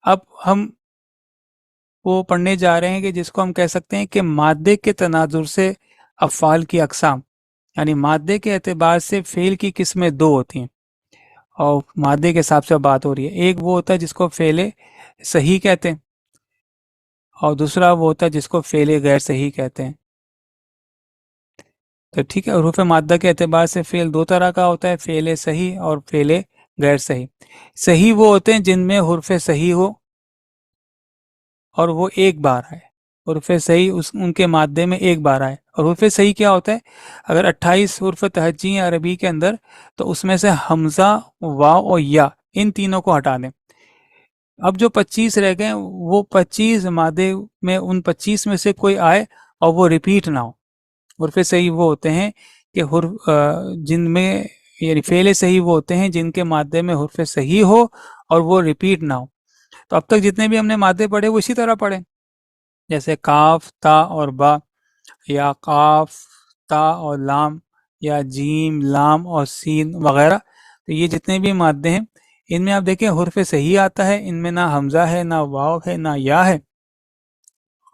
اب ہم وہ پڑھنے جا رہے ہیں کہ جس کو ہم کہہ سکتے ہیں کہ مادے کے تناظر سے افعال کی اقسام، یعنی مادے کے اعتبار سے فعل کی قسمیں دو ہوتی ہیں، اور مادے کے حساب سے بات ہو رہی ہے۔ ایک وہ ہوتا ہے جس کو فعل صحیح کہتے ہیں، اور دوسرا وہ ہوتا ہے جس کو فعل غیر صحیح کہتے ہیں۔ تو ٹھیک ہے، حروف مادہ کے اعتبار سے فعل دو طرح کا ہوتا ہے، فعل صحیح اور فعل غیر صحیح۔ صحیح وہ ہوتے ہیں جن میں حرف صحیح ہو اور وہ ایک بار آئے، حرف صحیح ان کے مادے میں ایک بار آئے۔ اور حرف صحیح کیا ہوتا ہے؟ اگر 28 حرف تہجی ہیں عربی کے اندر، تو اس میں سے حمزہ، واو اور یا، ان تینوں کو ہٹا دیں۔ اب جو 25 رہ گئے وہ 25 مادے میں ان 25 میں سے کوئی آئے اور وہ ریپیٹ نہ ہو۔ حرف صحیح وہ ہوتے ہیں کہ جن میں، یعنی فعل صحیح وہ ہوتے ہیں جن کے مادے میں حرف صحیح ہو اور وہ ریپیٹ نہ ہو۔ تو اب تک جتنے بھی ہم نے مادے پڑھے وہ اسی طرح پڑھے، جیسے کاف، تا اور با، یا قاف، تا اور لام، یا جیم، لام اور سین وغیرہ۔ تو یہ جتنے بھی مادے ہیں ان میں آپ دیکھیں حرف صحیح آتا ہے، ان میں نہ حمزہ ہے، نہ واو ہے، نہ یا ہے،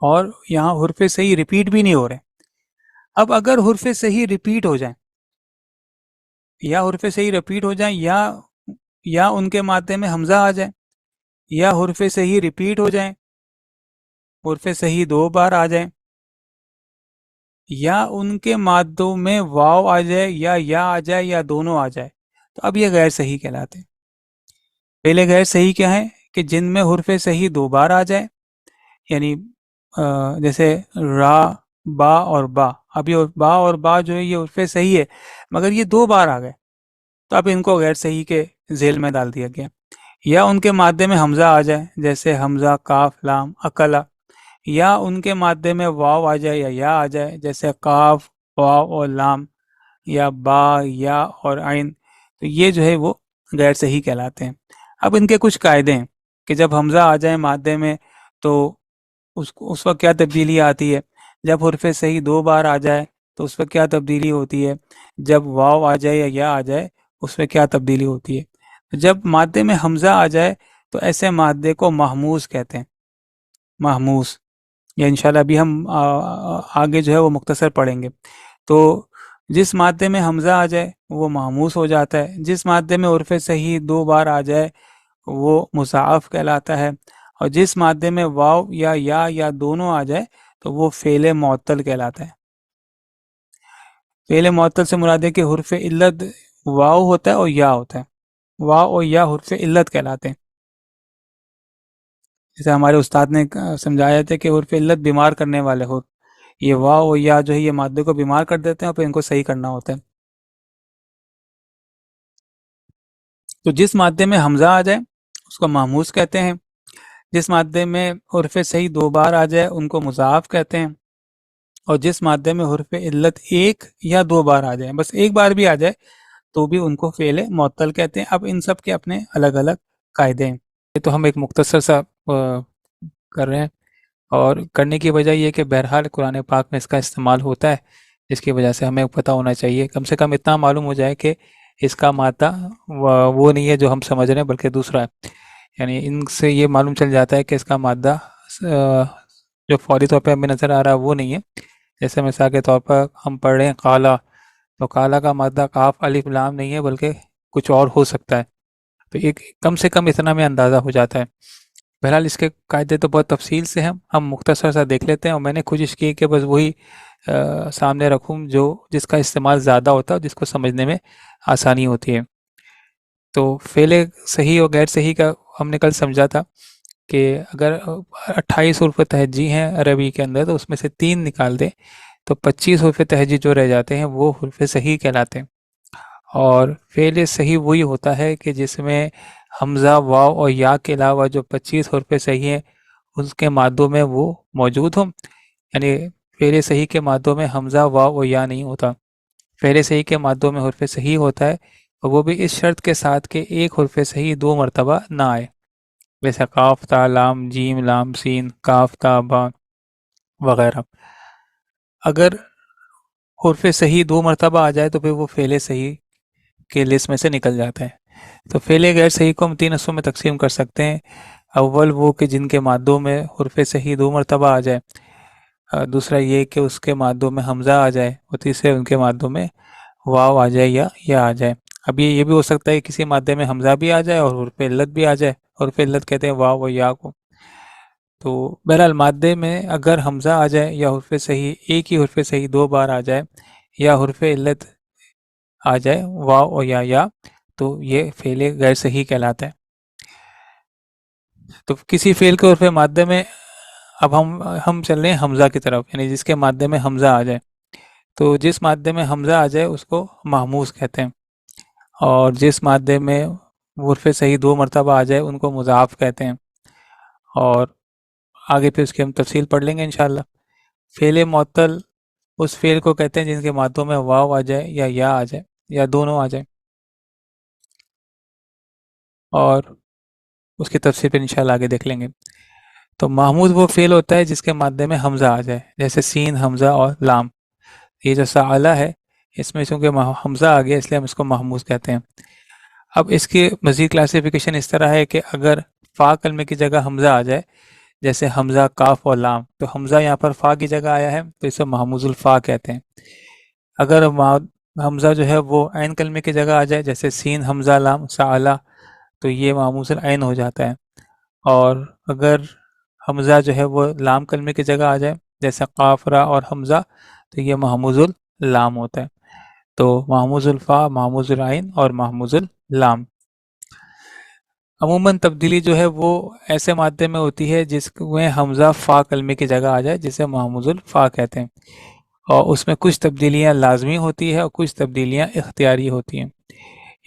اور یہاں حرف صحیح ریپیٹ بھی نہیں ہو رہے۔ اب اگر حرف صحیح ریپیٹ ہو جائیں، یا حرف صحیح ریپیٹ ہو جائیں، یا ان کے مادے میں حمزہ آ جائے، یا حرف صحیح ریپیٹ ہو جائیں، حرف صحیح دو بار آ جائیں، یا ان کے مادوں میں واو آ جائے، یا آ جائے، یا دونوں آ جائے، تو اب یہ غیر صحیح کہلاتے ہیں۔ پہلے غیر صحیح کیا ہے کہ جن میں حرف صحیح دو بار آ جائے، یعنی جیسے را، با اور با۔ اب یہ با اور با جو ہے یہ حرف صحیح ہے، مگر یہ دو بار آ گئے، تو اب ان کو غیر صحیح کے ذیل میں ڈال دیا گیا۔ یا ان کے مادے میں حمزہ آ جائے، جیسے حمزہ، کاف، لام، اکلا، یا ان کے مادے میں واو آ جائے، یا آ جائے، جیسے کاف، واو اور لام، یا با، یا اور عین۔ تو یہ جو ہے وہ غیر صحیح کہلاتے ہیں۔ اب ان کے کچھ قاعدے ہیں کہ جب حمزہ آ جائے مادے میں تو اس وقت کیا تبدیلی آتی ہے، جب حرف صحیح دو بار آ جائے تو اس وقت کیا تبدیلی ہوتی ہے، جب واو آ جائے یا آ جائے اس میں کیا تبدیلی ہوتی ہے۔ جب مادے میں حمزہ آ جائے تو ایسے مادے کو محموز کہتے ہیں، محموز، یا انشاءاللہ ابھی ہم آگے جو ہے وہ مختصر پڑھیں گے۔ تو جس مادے میں حمزہ آ جائے وہ محموز ہو جاتا ہے، جس مادے میں حرف صحیح دو بار آ جائے وہ مضاعف کہلاتا ہے، اور جس مادے میں واو یا دونوں آ جائے تو وہ فعل معطل کہلاتا ہے۔ فعل معطل سے مراد ہے کہ حرف علت واو ہوتا ہے اور یا ہوتا ہے، واو اور یا حرف علت کہلاتے ہیں۔ جیسے ہمارے استاد نے سمجھایا تھا کہ حرف علت بیمار کرنے والے حرف، یہ واو اور یا جو ہے یہ مادے کو بیمار کر دیتے ہیں اور پھر ان کو صحیح کرنا ہوتا ہے۔ تو جس مادے میں حمزہ آ جائے اس کو محموز کہتے ہیں، جس مادے میں حرف صحیح دو بار آ جائے ان کو مضاعف کہتے ہیں، اور جس مادے میں حرف علت ایک یا دو بار آ جائے، بس ایک بار بھی آ جائے تو بھی ان کو فعل معطل کہتے ہیں۔ اب ان سب کے اپنے الگ الگ قاعدے ہیں۔ یہ تو ہم ایک مختصر سا کر رہے ہیں، اور کرنے کی وجہ یہ کہ بہرحال قرآن پاک میں اس کا استعمال ہوتا ہے، جس کی وجہ سے ہمیں پتہ ہونا چاہیے، کم سے کم اتنا معلوم ہو جائے کہ اس کا مادہ وہ نہیں ہے جو ہم سمجھ رہے ہیں بلکہ دوسرا ہے۔ یعنی ان سے یہ معلوم چل جاتا ہے کہ اس کا مادہ جو فوری طور پہ ہمیں نظر آ رہا ہے وہ نہیں ہے۔ جیسے مثال کے طور پر ہم پڑھ رہے ہیں قالا، تو قالا کا مادہ قاف الف لام نہیں ہے بلکہ کچھ اور ہو سکتا ہے، تو ایک کم سے کم اتنا میں اندازہ ہو جاتا ہے۔ بہرحال اس کے قاعدے تو بہت تفصیل سے ہیں، ہم مختصر سا دیکھ لیتے ہیں، اور میں نے کوشش کی کہ بس وہی سامنے رکھوں جس کا استعمال زیادہ ہوتا ہے، جس کو سمجھنے میں آسانی ہوتی ہے۔ تو فعل صحیح اور غیر صحیح کا ہم نے کل سمجھا تھا کہ اگر 28 حروف تہجی ہیں عربی کے اندر تو اس میں سے 3 نکال دیں تو 25 حروف تہجی جو رہ جاتے ہیں وہ حروف صحیح کہلاتے ہیں۔ اور فعل صحیح وہی ہوتا ہے کہ جس میں حمزہ، واو اور یا کے علاوہ جو 25 حروف صحیح ہیں اس کے مادوں میں وہ موجود ہوں، یعنی فعل صحیح کے مادوں میں حمزہ، واو اور یا نہیں ہوتا، فعل صحیح کے مادوں میں حرف صحیح ہوتا ہے، اور وہ بھی اس شرط کے ساتھ کہ ایک حرف صحیح دو مرتبہ نہ آئے، جیسے قاف، تا، لام، جیم، لام، سین، کاف، تا، با وغیرہ۔ اگر حرف صحیح دو مرتبہ آ جائے تو پھر وہ فعل صحیح کے لسٹ میں سے نکل جاتا ہے۔ تو فعل غیر صحیح کو ہم 3 حصوں میں تقسیم کر سکتے ہیں۔ اول وہ کہ جن کے مادوں میں حرف صحیح 2 مرتبہ آ جائے، دوسرا یہ کہ اس کے مادوں میں حمزہ آ جائے، اور تیسرے ان کے مادوں میں واو آ جائے یا آ جائے۔ اب یہ بھی ہو سکتا ہے کہ کسی مادے میں حمزہ بھی آ جائے اور حرف علت بھی آ جائے، حرف علت کہتے ہیں واو و یا کو۔ تو بہرحال مادے میں اگر حمزہ آ جائے یا حرف صحیح، ایک ہی حرف صحیح 2 بار آ جائے، یا حرف علت آ جائے واو و یا، تو یہ فعل غیر صحیح کہلاتا ہے۔ تو کسی فعل کے عرف مادے میں، اب ہم چل رہے ہیں حمزہ کی طرف، یعنی جس کے مادے میں حمزہ آ جائے، تو جس مادے میں حمزہ آ جائے اس کو محموز کہتے ہیں، اور جس مادے میں حرف صحیح 2 مرتبہ آ جائے ان کو مضاعف کہتے ہیں، اور آگے پھر اس کی ہم تفصیل پڑھ لیں گے انشاءاللہ۔ فعل معطل اس فعل کو کہتے ہیں جن کے مادوں میں واو آ جائے یا آ جائے، یا دونوں آ جائے، اور اس کی تفصیل پہ انشاءاللہ آگے دیکھ لیں گے۔ تو محمود وہ فعل ہوتا ہے جس کے مادے میں حمزہ آ جائے، جیسے سین، حمزہ اور لام۔ یہ جو سعالہ ہے اس میں چونکہ حمزہ آ گیا اس لیے ہم اس کو محموز کہتے ہیں۔ اب اس کی مزید کلاسیفیکیشن اس طرح ہے کہ اگر فا کلمے کی جگہ حمزہ آ جائے، جیسے حمزہ، کاف اور لام، تو حمزہ یہاں پر فا کی جگہ آیا ہے تو اسے محموز الفا کہتے ہیں۔ اگر حمزہ جو ہے وہ عین کلمے کی جگہ آ جائے، جیسے سین، حمزہ، لام، سعالہ، تو یہ محموز العین ہو جاتا ہے۔ اور اگر حمزہ جو ہے وہ لام کلمے کی جگہ آ جائے، جیسے قاف، را اور حمزہ، تو یہ محموز اللام ہوتا ہے۔ تو محموز الفا، محموز العین اور محموز اللام۔ عموماً تبدیلی جو ہے وہ ایسے مادے میں ہوتی ہے جس میں حمزہ فا کلمے کی جگہ آ جائے، جسے محموز الفا کہتے ہیں، اور اس میں کچھ تبدیلیاں لازمی ہوتی ہے اور کچھ تبدیلیاں اختیاری ہوتی ہیں۔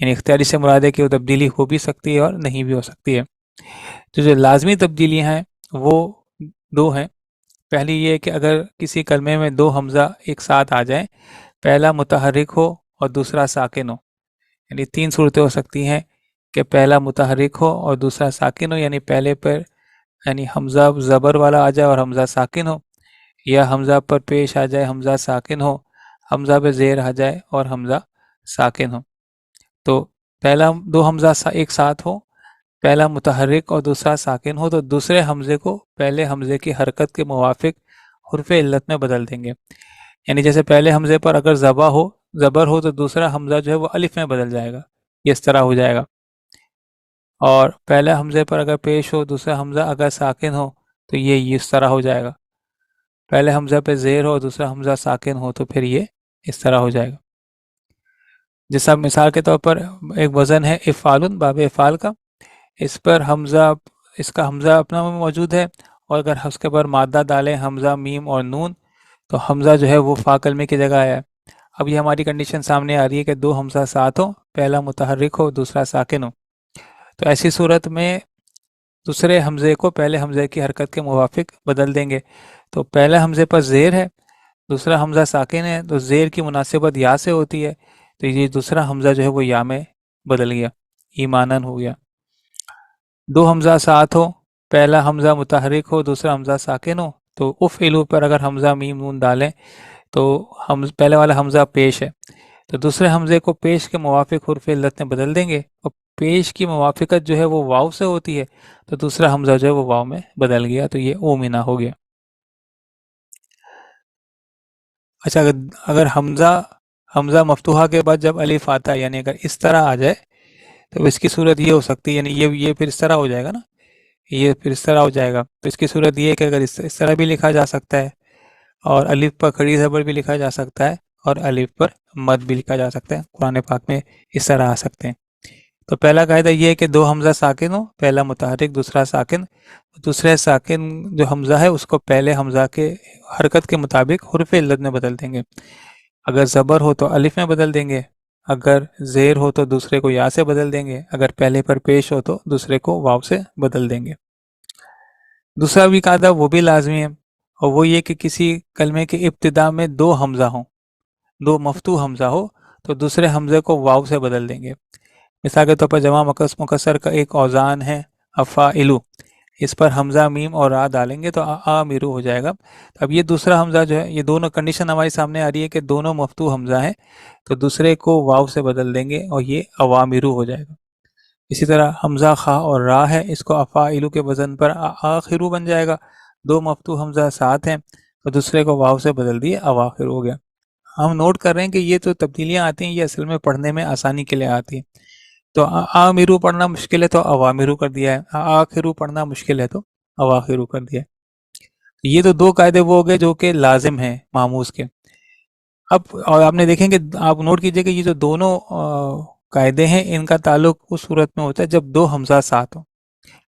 یعنی اختیاری سے مراد ہے کہ وہ تبدیلی ہو بھی سکتی ہے اور نہیں بھی ہو سکتی ہے۔ تو جو لازمی تبدیلیاں ہیں وہ 2 ہیں۔ پہلی یہ کہ اگر کسی کلمے میں 2 حمزہ ایک ساتھ آ جائیں، پہلا متحرک ہو اور دوسرا ساکن ہو، یعنی 3 صورتیں ہو سکتی ہیں کہ پہلا متحرک ہو اور دوسرا ساکن ہو، یعنی پہلے پر یعنی حمزہ زبر والا آ جائے اور حمزہ ساکن ہو، یا حمزہ پر پیش آ جائے، حمزہ ساکن ہو، حمزہ پہ زیر آ جائے اور حمزہ ساکن ہو۔ تو پہلا 2 حمزہ ایک ساتھ ہو، پہلا متحرک اور دوسرا ساکن ہو، تو دوسرے حمزے کو پہلے حمزے کی حرکت کے موافق حرف علت میں بدل دیں گے۔ یعنی جیسے پہلے حمزے پر اگر زبر ہو تو دوسرا حمزہ جو ہے وہ الف میں بدل جائے گا، یہ اس طرح ہو جائے گا۔ اور پہلے حمزے پر اگر پیش ہو، دوسرا حمزہ اگر ساکن ہو تو یہ اس طرح ہو جائے گا۔ پہلے حمزہ پہ زیر ہو، دوسرا حمزہ ساکن ہو تو پھر یہ اس طرح ہو جائے گا۔ جیسا مثال کے طور پر ایک وزن ہے افعال، باب افعال کا، اس پر اس کا حمزہ اپنا میں موجود ہے، اور اگر اس کے پر مادہ ڈالیں حمزہ، میم اور نون، تو حمزہ جو ہے وہ فا کلمے کی جگہ آیا ہے۔ اب یہ ہماری کنڈیشن سامنے آ رہی ہے کہ 2 حمزہ ساتھ ہو، پہلا متحرک ہو، دوسرا ساکن ہو، تو ایسی صورت میں دوسرے حمزے کو پہلے حمزے کی حرکت کے موافق بدل دیں گے۔ تو پہلے حمزے پر زیر ہے، دوسرا حمزہ ساکن ہے، تو زیر کی مناسبت یا سے ہوتی ہے، تو یہ دوسرا حمزہ جو ہے وہ یا میں بدل گیا، ایمانن ہو گیا۔ 2 حمزہ ساتھ ہو، پہلا حمزہ متحرک ہو، دوسرا حمزہ ساکن ہو، تو افعلوا پر اگر حمزہ میم نون ڈالیں تو پہلے والا حمزہ پیش ہے، تو دوسرے حمزے کو پیش کے موافق حرف علت میں بدل دیں گے، اور پیش کی موافقت جو ہے وہ واو سے ہوتی ہے، تو دوسرا حمزہ جو ہے وہ واو میں بدل گیا، تو یہ اومنا ہو گیا۔ اچھا، اگر حمزہ مفتوحہ کے بعد جب الف آتا ہے، یعنی اگر اس طرح آ جائے تو اس کی صورت یہ ہو سکتی ہے، یعنی یہ پھر اس طرح ہو جائے گا نا، یہ پھر اس طرح ہو جائے گا، تو اس کی صورت یہ ہے کہ اگر اس طرح بھی لکھا جا سکتا ہے، اور الف پر کھڑی زبر بھی لکھا جا سکتا ہے، اور الف پر مد بھی لکھا جا سکتا ہے، قرآن پاک میں اس طرح آ سکتے ہیں۔ تو پہلا قاعدہ یہ ہے کہ 2 حمزہ ساکن ہو، پہلا متحرک دوسرا ساکن، دوسرے ساکن جو حمزہ ہے اس کو پہلے حمزہ کے حرکت کے مطابق حرف علت میں بدل دیں گے۔ اگر زبر ہو تو الف میں بدل دیں گے، اگر زیر ہو تو دوسرے کو یا سے بدل دیں گے، اگر پہلے پر پیش ہو تو دوسرے کو واو سے بدل دیں گے۔ دوسرا بھی قاعدہ وہ بھی لازمی ہے، اور وہ یہ کہ کسی کلمے کے ابتدا میں 2 حمزہ ہوں، 2 مفتوح حمزہ ہو، تو دوسرے حمزے کو واو سے بدل دیں گے۔ مثال کے طور پر جمع مکسر کا ایک اوزان ہے افاعلو، اس پر حمزہ، میم اور را ڈالیں گے تو آمرو ہو جائے گا۔ اب یہ دوسرا حمزہ جو ہے، یہ دونوں کنڈیشن ہمارے سامنے آ رہی ہے کہ دونوں مفتوح حمزہ ہیں، تو دوسرے کو واو سے بدل دیں گے اور یہ اوامرو ہو جائے گا۔ اسی طرح حمزہ خا اور را ہے، اس کو افاعلو کے وزن پر آخرو بن جائے گا، دو مفتوح حمزہ ساتھ ہیں تو دوسرے کو واو سے بدل دیے اواخر ہو گیا۔ ہم نوٹ کر رہے ہیں کہ یہ تو تبدیلیاں آتی ہیں یہ اصل میں پڑھنے میں آسانی کے لیے آتی ہیں، تو آمرو پڑھنا مشکل ہے تو اوامرو کر دیا ہے، آخرو پڑھنا مشکل ہے تو اواخرو کر دیا ہے۔ یہ تو دو قاعدے وہ ہو گئے جو کہ لازم ہیں ماموز کے۔ اب اور آپ نے دیکھیں کہ آپ نوٹ کیجئے کہ یہ جو دونوں قاعدے ہیں ان کا تعلق اس صورت میں ہوتا ہے جب دو حمزہ ساتھ ہوں۔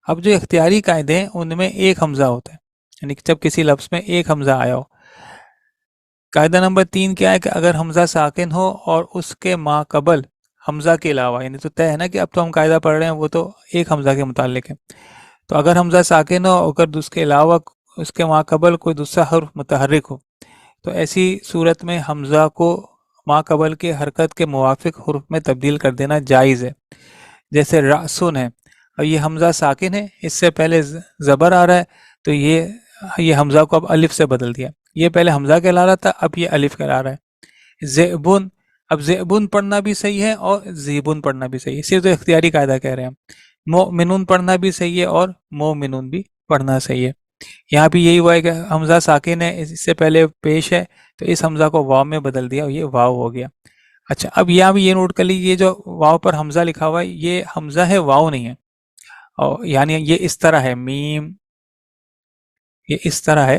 اب جو اختیاری قاعدے ہیں ان میں ایک حمزہ ہوتا ہے، یعنی کہ جب کسی لفظ میں ایک حمزہ آیا ہو۔ قاعدہ نمبر 3 کیا ہے کہ اگر حمزہ ساکن ہو اور اس کے ما قبل حمزہ کے علاوہ، یعنی تو طے ہے نا کہ اب تو ہم قاعدہ پڑھ رہے ہیں وہ تو ایک حمزہ کے متعلق ہے، تو اگر حمزہ ساکن ہو اگر اس کے علاوہ اس کے ما قبل کوئی دوسرا حرف متحرک ہو تو ایسی صورت میں حمزہ کو ما قبل کے حرکت کے موافق حرف میں تبدیل کر دینا جائز ہے، جیسے رأسن ہے، اور یہ حمزہ ساکن ہے، اس سے پہلے زبر آ رہا ہے تو یہ حمزہ کو اب الف سے بدل دیا، یہ پہلے حمزہ کہلا رہا تھا اب یہ الف کہلا رہا ہے۔ زئبن، اب زئبن پڑھنا بھی صحیح ہے اور زیبن پڑھنا بھی صحیح ہے، اسی تو اختیاری قاعدہ کہہ رہے ہیں ہم۔ مومنون پڑھنا بھی صحیح ہے اور مومنون بھی پڑھنا صحیح ہے۔ یہاں بھی یہی ہوا ہے کہ حمزہ ساکن ہے، اس سے پہلے پیش ہے تو اس حمزہ کو واو میں بدل دیا اور یہ واو ہو گیا۔ اچھا اب یہاں بھی یہ نوٹ کر لیجیے، یہ جو واو پر حمزہ لکھا ہوا ہے یہ حمزہ ہے واو نہیں ہے، اور یعنی یہ اس طرح ہے میم، یہ اس طرح ہے۔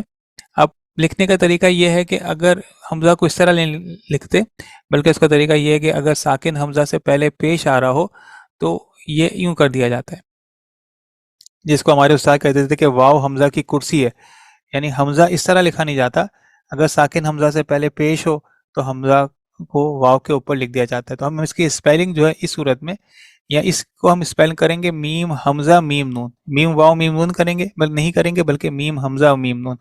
اب لکھنے کا طریقہ یہ ہے کہ اگر حمزہ کو اس طرح نہیں لکھتے بلکہ اس کا طریقہ یہ ہے کہ اگر ساکن حمزہ سے پہلے پیش آ رہا ہو تو یہ یوں کر دیا جاتا ہے، جس کو ہمارے استاد کہتے تھے کہ واو حمزہ کی کرسی ہے، یعنی حمزہ اس طرح لکھا نہیں جاتا، اگر ساکن حمزہ سے پہلے پیش ہو تو حمزہ کو واو کے اوپر لکھ دیا جاتا ہے۔ تو ہم اس کی اسپیلنگ جو ہے اس صورت میں، یا اس کو ہم اسپیلنگ کریں گے میم حمزہ میم نون، میم واو میم نون کریں گے نہیں کریں گے بلکہ میم حمزہ میم نون۔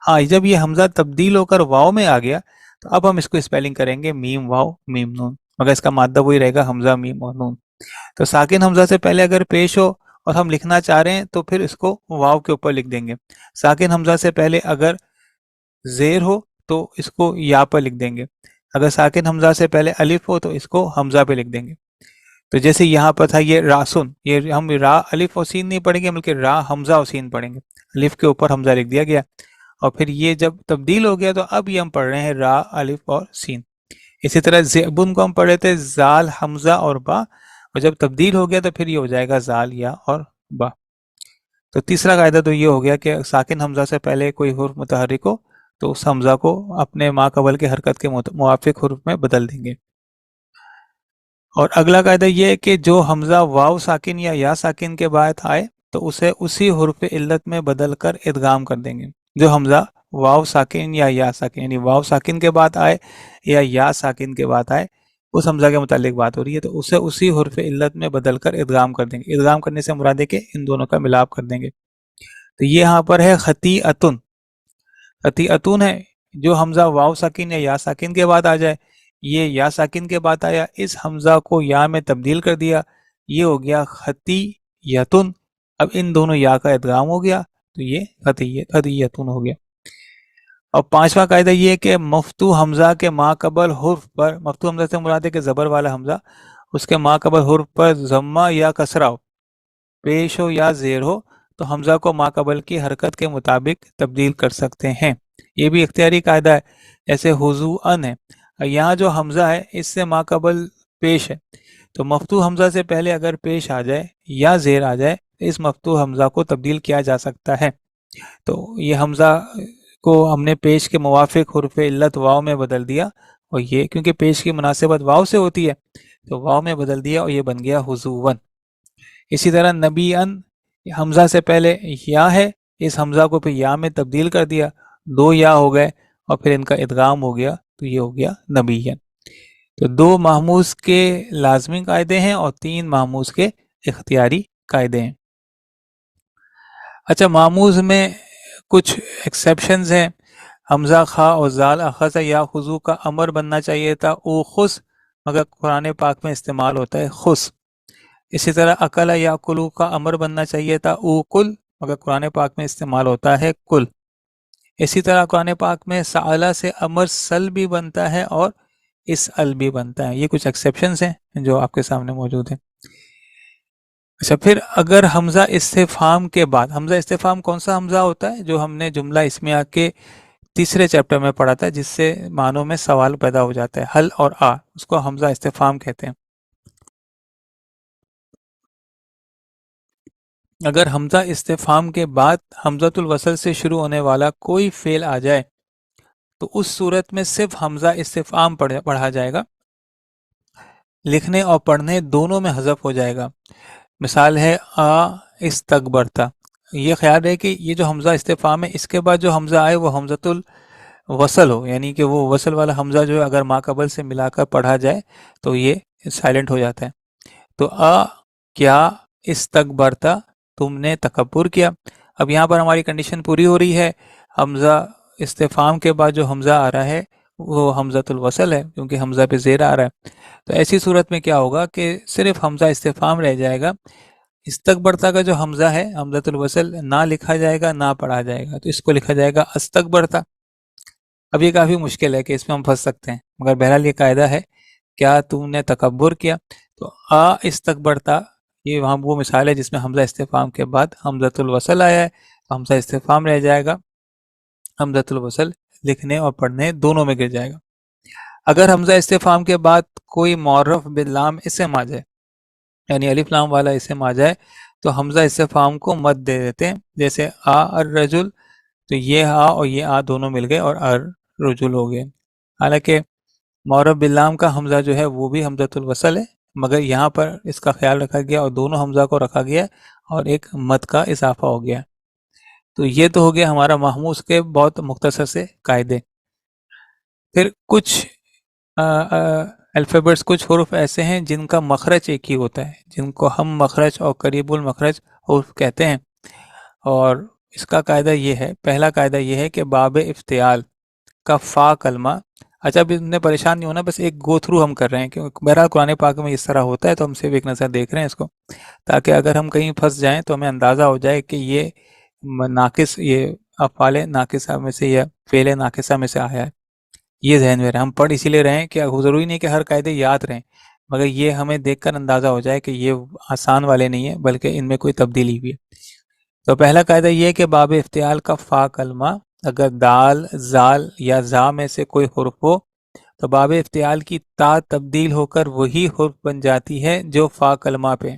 ہاں جب یہ حمزہ تبدیل ہو کر واو میں آ گیا تو اب ہم اس کو اسپیلنگ کریں گے میم واو میم نون، مگر اس کا مادہ وہی رہے گا حمزہ میم اور نون۔ تو ساکن حمزہ سے پہلے اگر پیش ہو اور ہم لکھنا چاہ رہے ہیں تو پھر اس کو واو کے اوپر لکھ دیں گے، ساکن حمزہ سے پہلے اگر زیر ہو تو اس کو یا پر لکھ دیں گے، اگر ساکن حمزہ سے پہلے الف ہو تو اس کو حمزہ پہ لکھ دیں گے۔ تو جیسے یہاں پر تھا یہ راسن، یہ ہم را الف اور سین نہیں پڑھیں گے بلکہ را حمزہ اور سین پڑھیں گے، الف کے اوپر حمزہ لکھ دیا گیا، اور پھر یہ جب تبدیل ہو گیا تو اب یہ ہم پڑھ رہے ہیں را الف اور سین۔ اسی طرح زئبن کو ہم پڑھ رہے تھے زال حمزہ اور با، اور جب تبدیل ہو گیا تو پھر یہ ہو جائے گا زال یا اور با۔ تو تیسرا قاعدہ تو یہ ہو گیا کہ ساکن حمزہ سے پہلے کوئی حرف متحرک ہو تو اس حمزہ کو اپنے ما قبل کے حرکت کے موافق حرف میں بدل دیں گے۔ اور اگلا قاعدہ یہ ہے کہ جو حمزہ واو ساکن یا یا ساکن کے بعد آئے تو اسے اسی حرف علت میں بدل کر ادغام کر دیں گے۔ جو حمزہ واو ساکن یا یا ساکن، یعنی واو ساکن کے بعد آئے یا ساکن کے بعد آئے، اس حمزہ کے متعلق بات ہو رہی ہے، تو اسے اسی حرف علت میں بدل کر ادغام کر دیں گے۔ ادغام کرنے سے مراد ہے کہ ان دونوں کا ملاپ کر دیں گے۔ تو یہ یہاں پر ہے خطیئتن، خطیئتن ہے جو حمزہ واو ساکن یا ساکن کے بعد آ جائے، یہ یا ساکن کے بعد آیا، اس حمزہ کو یا میں تبدیل کر دیا، یہ ہو گیا خطیئتن، اب ان دونوں یا کا ادغام ہو گیا تو یہ خطیئتن ہو گیا۔ اور پانچواں قاعدہ یہ ہے کہ مفتوح حمزہ کے ما قبل حرف پر، مفتوح حمزہ سے مراد ہے کہ زبر والا حمزہ، اس کے ما قبل حرف پر ضمہ یا کسرہ ہو، پیش ہو یا زیر ہو تو حمزہ کو ما قبل کی حرکت کے مطابق تبدیل کر سکتے ہیں، یہ بھی اختیاری قاعدہ ہے۔ ایسے حضوءن ہے، یہاں جو حمزہ ہے اس سے ما قبل پیش ہے، تو مفتوح حمزہ سے پہلے اگر پیش آ جائے یا زیر آ جائے تو اس مفتوح حمزہ کو تبدیل کیا جا سکتا ہے۔ تو یہ حمزہ کو ہم نے پیش کے موافق حرف علت واو میں بدل دیا، اور یہ کیونکہ پیش کی مناسبت واو سے ہوتی ہے تو واو میں بدل دیا اور یہ بن گیا حضوون۔ اسی طرح نبی ان، حمزہ سے پہلے یا ہے، اس حمزہ کو پھر یا میں تبدیل کر دیا، دو یا ہو گئے اور پھر ان کا ادغام ہو گیا تو یہ ہو گیا نبیین۔ تو دو محموز کے لازمی قاعدے ہیں اور 3 محموز کے اختیاری قاعدے ہیں۔ اچھا محموز میں کچھ ایکسیپشنز ہیں، حمزہ خا اور زال اخذ یا خضو کا امر بننا چاہیے تھا او خس، مگر قرآن پاک میں استعمال ہوتا ہے خس۔ اسی طرح اکل یا کلو کا امر بننا چاہیے تھا او کل، مگر قرآن پاک میں استعمال ہوتا ہے کل۔ اسی طرح قرآن پاک میں سألہ سے امر سل بھی بنتا ہے اور اس ال بھی بنتا ہے۔ یہ کچھ ایکسیپشنز ہیں جو آپ کے سامنے موجود ہیں۔ اچھا، پھر اگر حمزہ استفہام کے بعد، حمزہ استفہام کون سا حمزہ ہوتا ہے؟ جو ہم نے جملہ اسمیہ کے تیسرے چیپٹر میں پڑھا تھا، جس سے معنوں میں سوال پیدا ہو جاتا ہے، حل اور آ، اس کو حمزہ استفہام کہتے ہیں۔ اگر حمزہ استفہام کے بعد حمزۃ الوصل سے شروع ہونے والا کوئی فعل آ جائے تو اس صورت میں صرف حمزہ استفہام پڑھا جائے گا، لکھنے اور پڑھنے دونوں میں حذف ہو جائے گا۔ مثال ہے آ استکبرتا۔ یہ خیال رہے کہ یہ جو حمزہ استفہام ہے، اس کے بعد جو حمزہ آئے وہ حمزۃ الوصل ہو، یعنی کہ وہ وصل والا حمزہ جو ہے اگر ما قبل سے ملا کر پڑھا جائے تو یہ سائلنٹ ہو جاتا ہے۔ تو کیا استکبرتا، تم نے تکبر کیا۔ اب یہاں پر ہماری کنڈیشن پوری ہو رہی ہے، حمزہ استفہام کے بعد جو حمزہ آ رہا ہے وہ حمزۃ الوصل ہے، کیونکہ حمزہ پہ زیر آ رہا ہے۔ تو ایسی صورت میں کیا ہوگا کہ صرف حمزہ استفہام رہ جائے گا، استکبرتا کا جو حمزہ ہے حمزۃ الوصل نہ لکھا جائے گا نہ پڑھا جائے گا، تو اس کو لکھا جائے گا استکبرتا۔ اب یہ کافی مشکل ہے کہ اس میں ہم پھنس سکتے ہیں، مگر بہرحال یہ قاعدہ ہے، کیا تم نے تکبر کیا۔ تو استکبرتا، یہ وہاں وہ مثال ہے جس میں حمزہ استفہام کے بعد حمزۃ الوصل آیا ہے، تو حمزہ استفہام رہ جائے گا، حمزۃ الوصل لکھنے اور پڑھنے دونوں میں گر جائے گا۔ اگر حمزہ استفہام کے بعد کوئی معرف باللام اسم آ جائے، یعنی الف لام والا اسم آ جائے، تو حمزہ استفہام کو مد دے دیتے ہیں، جیسے الرجل، تو یہ اور یہ دونوں مل گئے اور الرجل ہو گئے۔ حالانکہ معرف باللام کا حمزہ جو ہے وہ بھی حمزۃ الوصل ہے، مگر یہاں پر اس کا خیال رکھا گیا اور دونوں حمزہ کو رکھا گیا اور ایک مد کا اضافہ ہو گیا۔ تو یہ تو ہو گیا ہمارا محموز کے بہت مختصر سے قاعدے۔ پھر کچھ الفیبٹس، کچھ حروف ایسے ہیں جن کا مخرج ایک ہی ہوتا ہے، جن کو ہم مخرج اور قریب المخرج حروف کہتے ہیں، اور اس کا قاعدہ یہ ہے، پہلا قاعدہ یہ ہے کہ باب افتعال کا فا کلمہ، اچھا اب ان نے پریشان نہیں ہونا، بس ایک گو تھرو ہم کر رہے ہیں، کیونکہ بہرحال قرآن پاک میں اس طرح ہوتا ہے تو ہم صرف ایک نظر دیکھ رہے ہیں اس کو، تاکہ اگر ہم کہیں پھنس جائیں تو ہمیں اندازہ ہو جائے کہ یہ ناقص، یہ افعال ناقصہ میں سے یا فعل ناقصہ میں سے آیا ہے، یہ ذہن میں رہے۔ ہم پڑھ اسی لیے رہے ہیں کہ ضروری نہیں کہ ہر قاعدے یاد رہیں، مگر یہ ہمیں دیکھ کر اندازہ ہو جائے کہ یہ آسان والے نہیں ہیں بلکہ ان میں کوئی تبدیلی بھی ہے۔ تو پہلا قاعدہ یہ ہے کہ باب افتعال کا فا کلمہ اگر دال، زال یا زا میں سے کوئی حرف ہو تو باب افتعال کی تا تبدیل ہو کر وہی حرف بن جاتی ہے جو فا کلمہ پہ،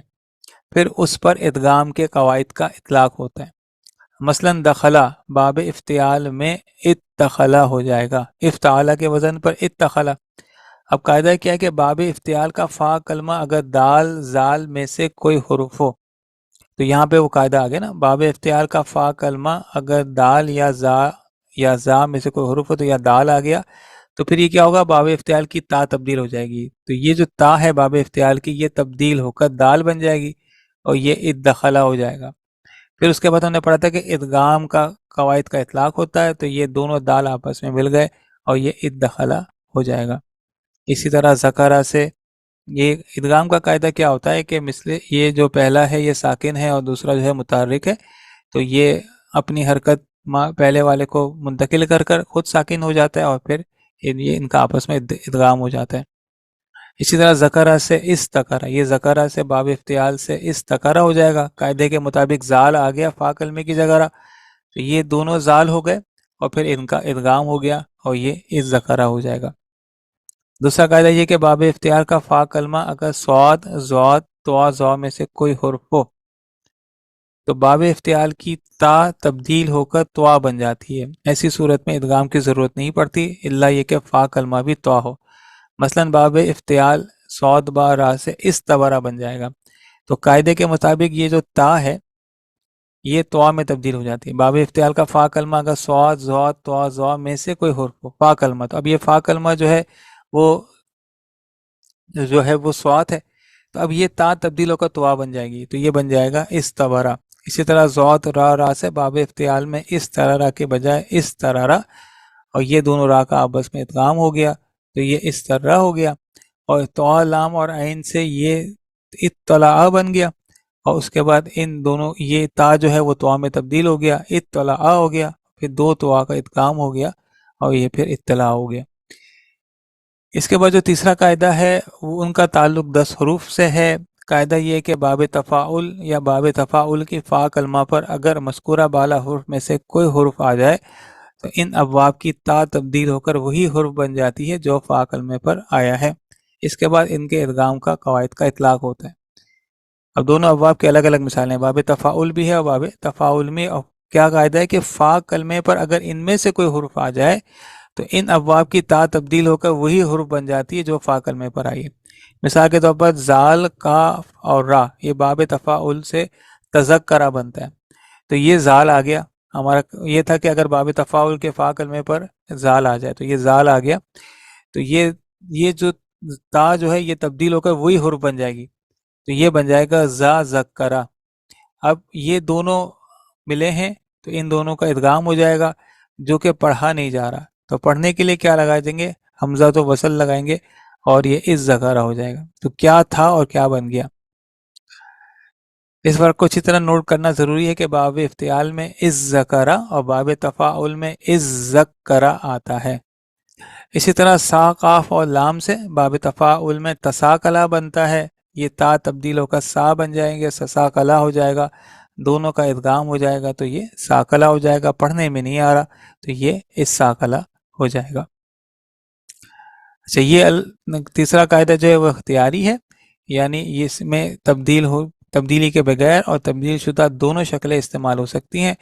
پھر اس پر ادغام کے قواعد کا اطلاق ہوتا ہے۔ مثلا دخلا باب افتعال میں اتخلا ہو جائے گا، افتعالہ کے وزن پر اتخلا۔ اب قاعدہ کیا ہے کہ باب افتعال کا فا کلمہ اگر دال، زال میں سے کوئی حرف ہو، تو یہاں پہ وہ قاعدہ آ گیا نا، باب افتعال کا فا کلمہ اگر دال یا زا میں سے کوئی حرف ہو، تو یا دال آ گیا تو پھر یہ کیا ہوگا، باب افتعال کی تا تبدیل ہو جائے گی، تو یہ جو تا ہے باب افتعال کی، یہ تبدیل ہو کر دال بن جائے گی اور یہ ادخلا ہو جائے گا۔ پھر اس کے بعد ہم نے پڑھا تھا کہ ادغام کا قواعد کا اطلاق ہوتا ہے، تو یہ دونوں دال آپس میں مل گئے اور یہ ادخلا ہو جائے گا۔ اسی طرح ذکرہ سے، یہ ادغام کا قاعدہ کیا ہوتا ہے کہ مثل یہ جو پہلا ہے یہ ساکن ہے اور دوسرا جو ہے متحرک ہے، تو یہ اپنی حرکت پہلے والے کو منتقل کر کر خود ساکن ہو جاتا ہے اور پھر یہ ان کا آپس میں ادغام ہو جاتا ہے۔ اسی طرح ذکرہ سے استقرہ، یہ ذکرہ سے باب افتعال سے استقرہ ہو جائے گا، قاعدے کے مطابق زال آ گیا فا کلمے کی جگہ، تو یہ دونوں زال ہو گئے اور پھر ان کا ادغام ہو گیا اور یہ اس ذکرہ ہو جائے گا۔ دوسرا قاعدہ یہ کہ باب افتعال کا فا کلمہ اگر صاد، ضاد، طا، ظا میں سے کوئی حرف ہو تو باب افتعال کی تا تبدیل ہو کر طوا بن جاتی ہے، ایسی صورت میں ادغام کی ضرورت نہیں پڑتی الا یہ کہ فا کلمہ بھی طوا ہو۔ مثلا باب افتعال صاد با را سے استبرا بن جائے گا، تو قاعدے کے مطابق یہ جو تا ہے یہ طوا میں تبدیل ہو جاتی ہے۔ باب افتعال کا فا کلمہ اگر صاد، ضاد، طا، ظا میں سے کوئی حرف ہو، فا کلمہ، تو اب یہ فا کلمہ جو ہے وہ صاد ہے، تو اب یہ تا تبدیل ہو کر طوا بن جائے گی، تو یہ بن جائے گا استبرا۔ اسی طرح ضاد را سے باب افتعال میں اس طرح را کے بجائے اس طرح را، اور یہ دونوں را کا آپس میں ادغام ہو گیا تو یہ اس طرح ہو گیا، اور طا، لام اور عین سے یہ اطلاع بن گیا، اور اس کے بعد ان دونوں یہ تا جو ہے وہ طوا میں تبدیل ہو گیا، اطلاع ہو گیا، پھر دو طوا کا ادغام ہو گیا اور یہ پھر اطلاع ہو گیا۔ اس کے بعد جو تیسرا قاعدہ ہے وہ ان کا تعلق 10 حروف سے ہے، قاعدہ یہ ہے کہ باب تفاعل یا باب تفاعل کی فا کلمہ پر اگر مذکورہ بالا حرف میں سے کوئی حرف آ جائے تو ان ابواب کی تا تبدیل ہو کر وہی حرف بن جاتی ہے جو فا کلمے پر آیا ہے۔ اس کے بعد ان کے ادغام کا قواعد کا اطلاق ہوتا ہے۔ اب دونوں ابواب کے الگ الگ مثالیں، باب تفاعل بھی ہے اور باب تفاعل میں کیا قاعدہ ہے کہ فا کلمے پر اگر ان میں سے کوئی حرف آ جائے تو ان ابواب کی تا تبدیل ہو کر وہی حرف بن جاتی ہے جو فا کلمے پر آئی ہے۔ مثال کے طور پر زال، کاف اور را، یہ باب تفاعل سے تذکرہ بنتا ہے، تو یہ زال آ گیا۔ ہمارا یہ تھا کہ اگر باب تفاعل کے فا کلمے پر زال آ جائے تو یہ زال آ گیا، تو یہ جو تا جو ہے یہ تبدیل ہو کر وہی حرف بن جائے گی، تو یہ بن جائے گا زا ذکرہ۔ اب یہ دونوں ملے ہیں تو ان دونوں کا ادغام ہو جائے گا جو کہ پڑھا نہیں جا رہا، تو پڑھنے کے لیے کیا لگا دیں گے؟ حمزہ تو وصل لگائیں گے اور یہ اس ذکرہ ہو جائے گا۔ تو کیا تھا اور کیا بن گیا، اس فرق کو اچھی طرح نوٹ کرنا ضروری ہے کہ باب افتعال میں اس ذکرہ اور باب تفاعل میں اس ذکرہ آتا ہے۔ اسی طرح سا، قاف اور لام سے باب تفاعل میں تساکلا بنتا ہے، یہ تا تبدیل ہو کر سا بن جائیں گے، سساکلا ہو جائے گا، دونوں کا ادغام ہو جائے گا تو یہ ساکلا ہو جائے گا، پڑھنے میں نہیں آ رہا تو یہ اس ساکلا ہو جائے گا۔ اچھا، یہ تیسرا قاعدہ جو ہے وہ اختیاری ہے، یعنی اس میں تبدیلی کے بغیر اور تبدیل شدہ دونوں شکلیں استعمال ہو سکتی ہیں،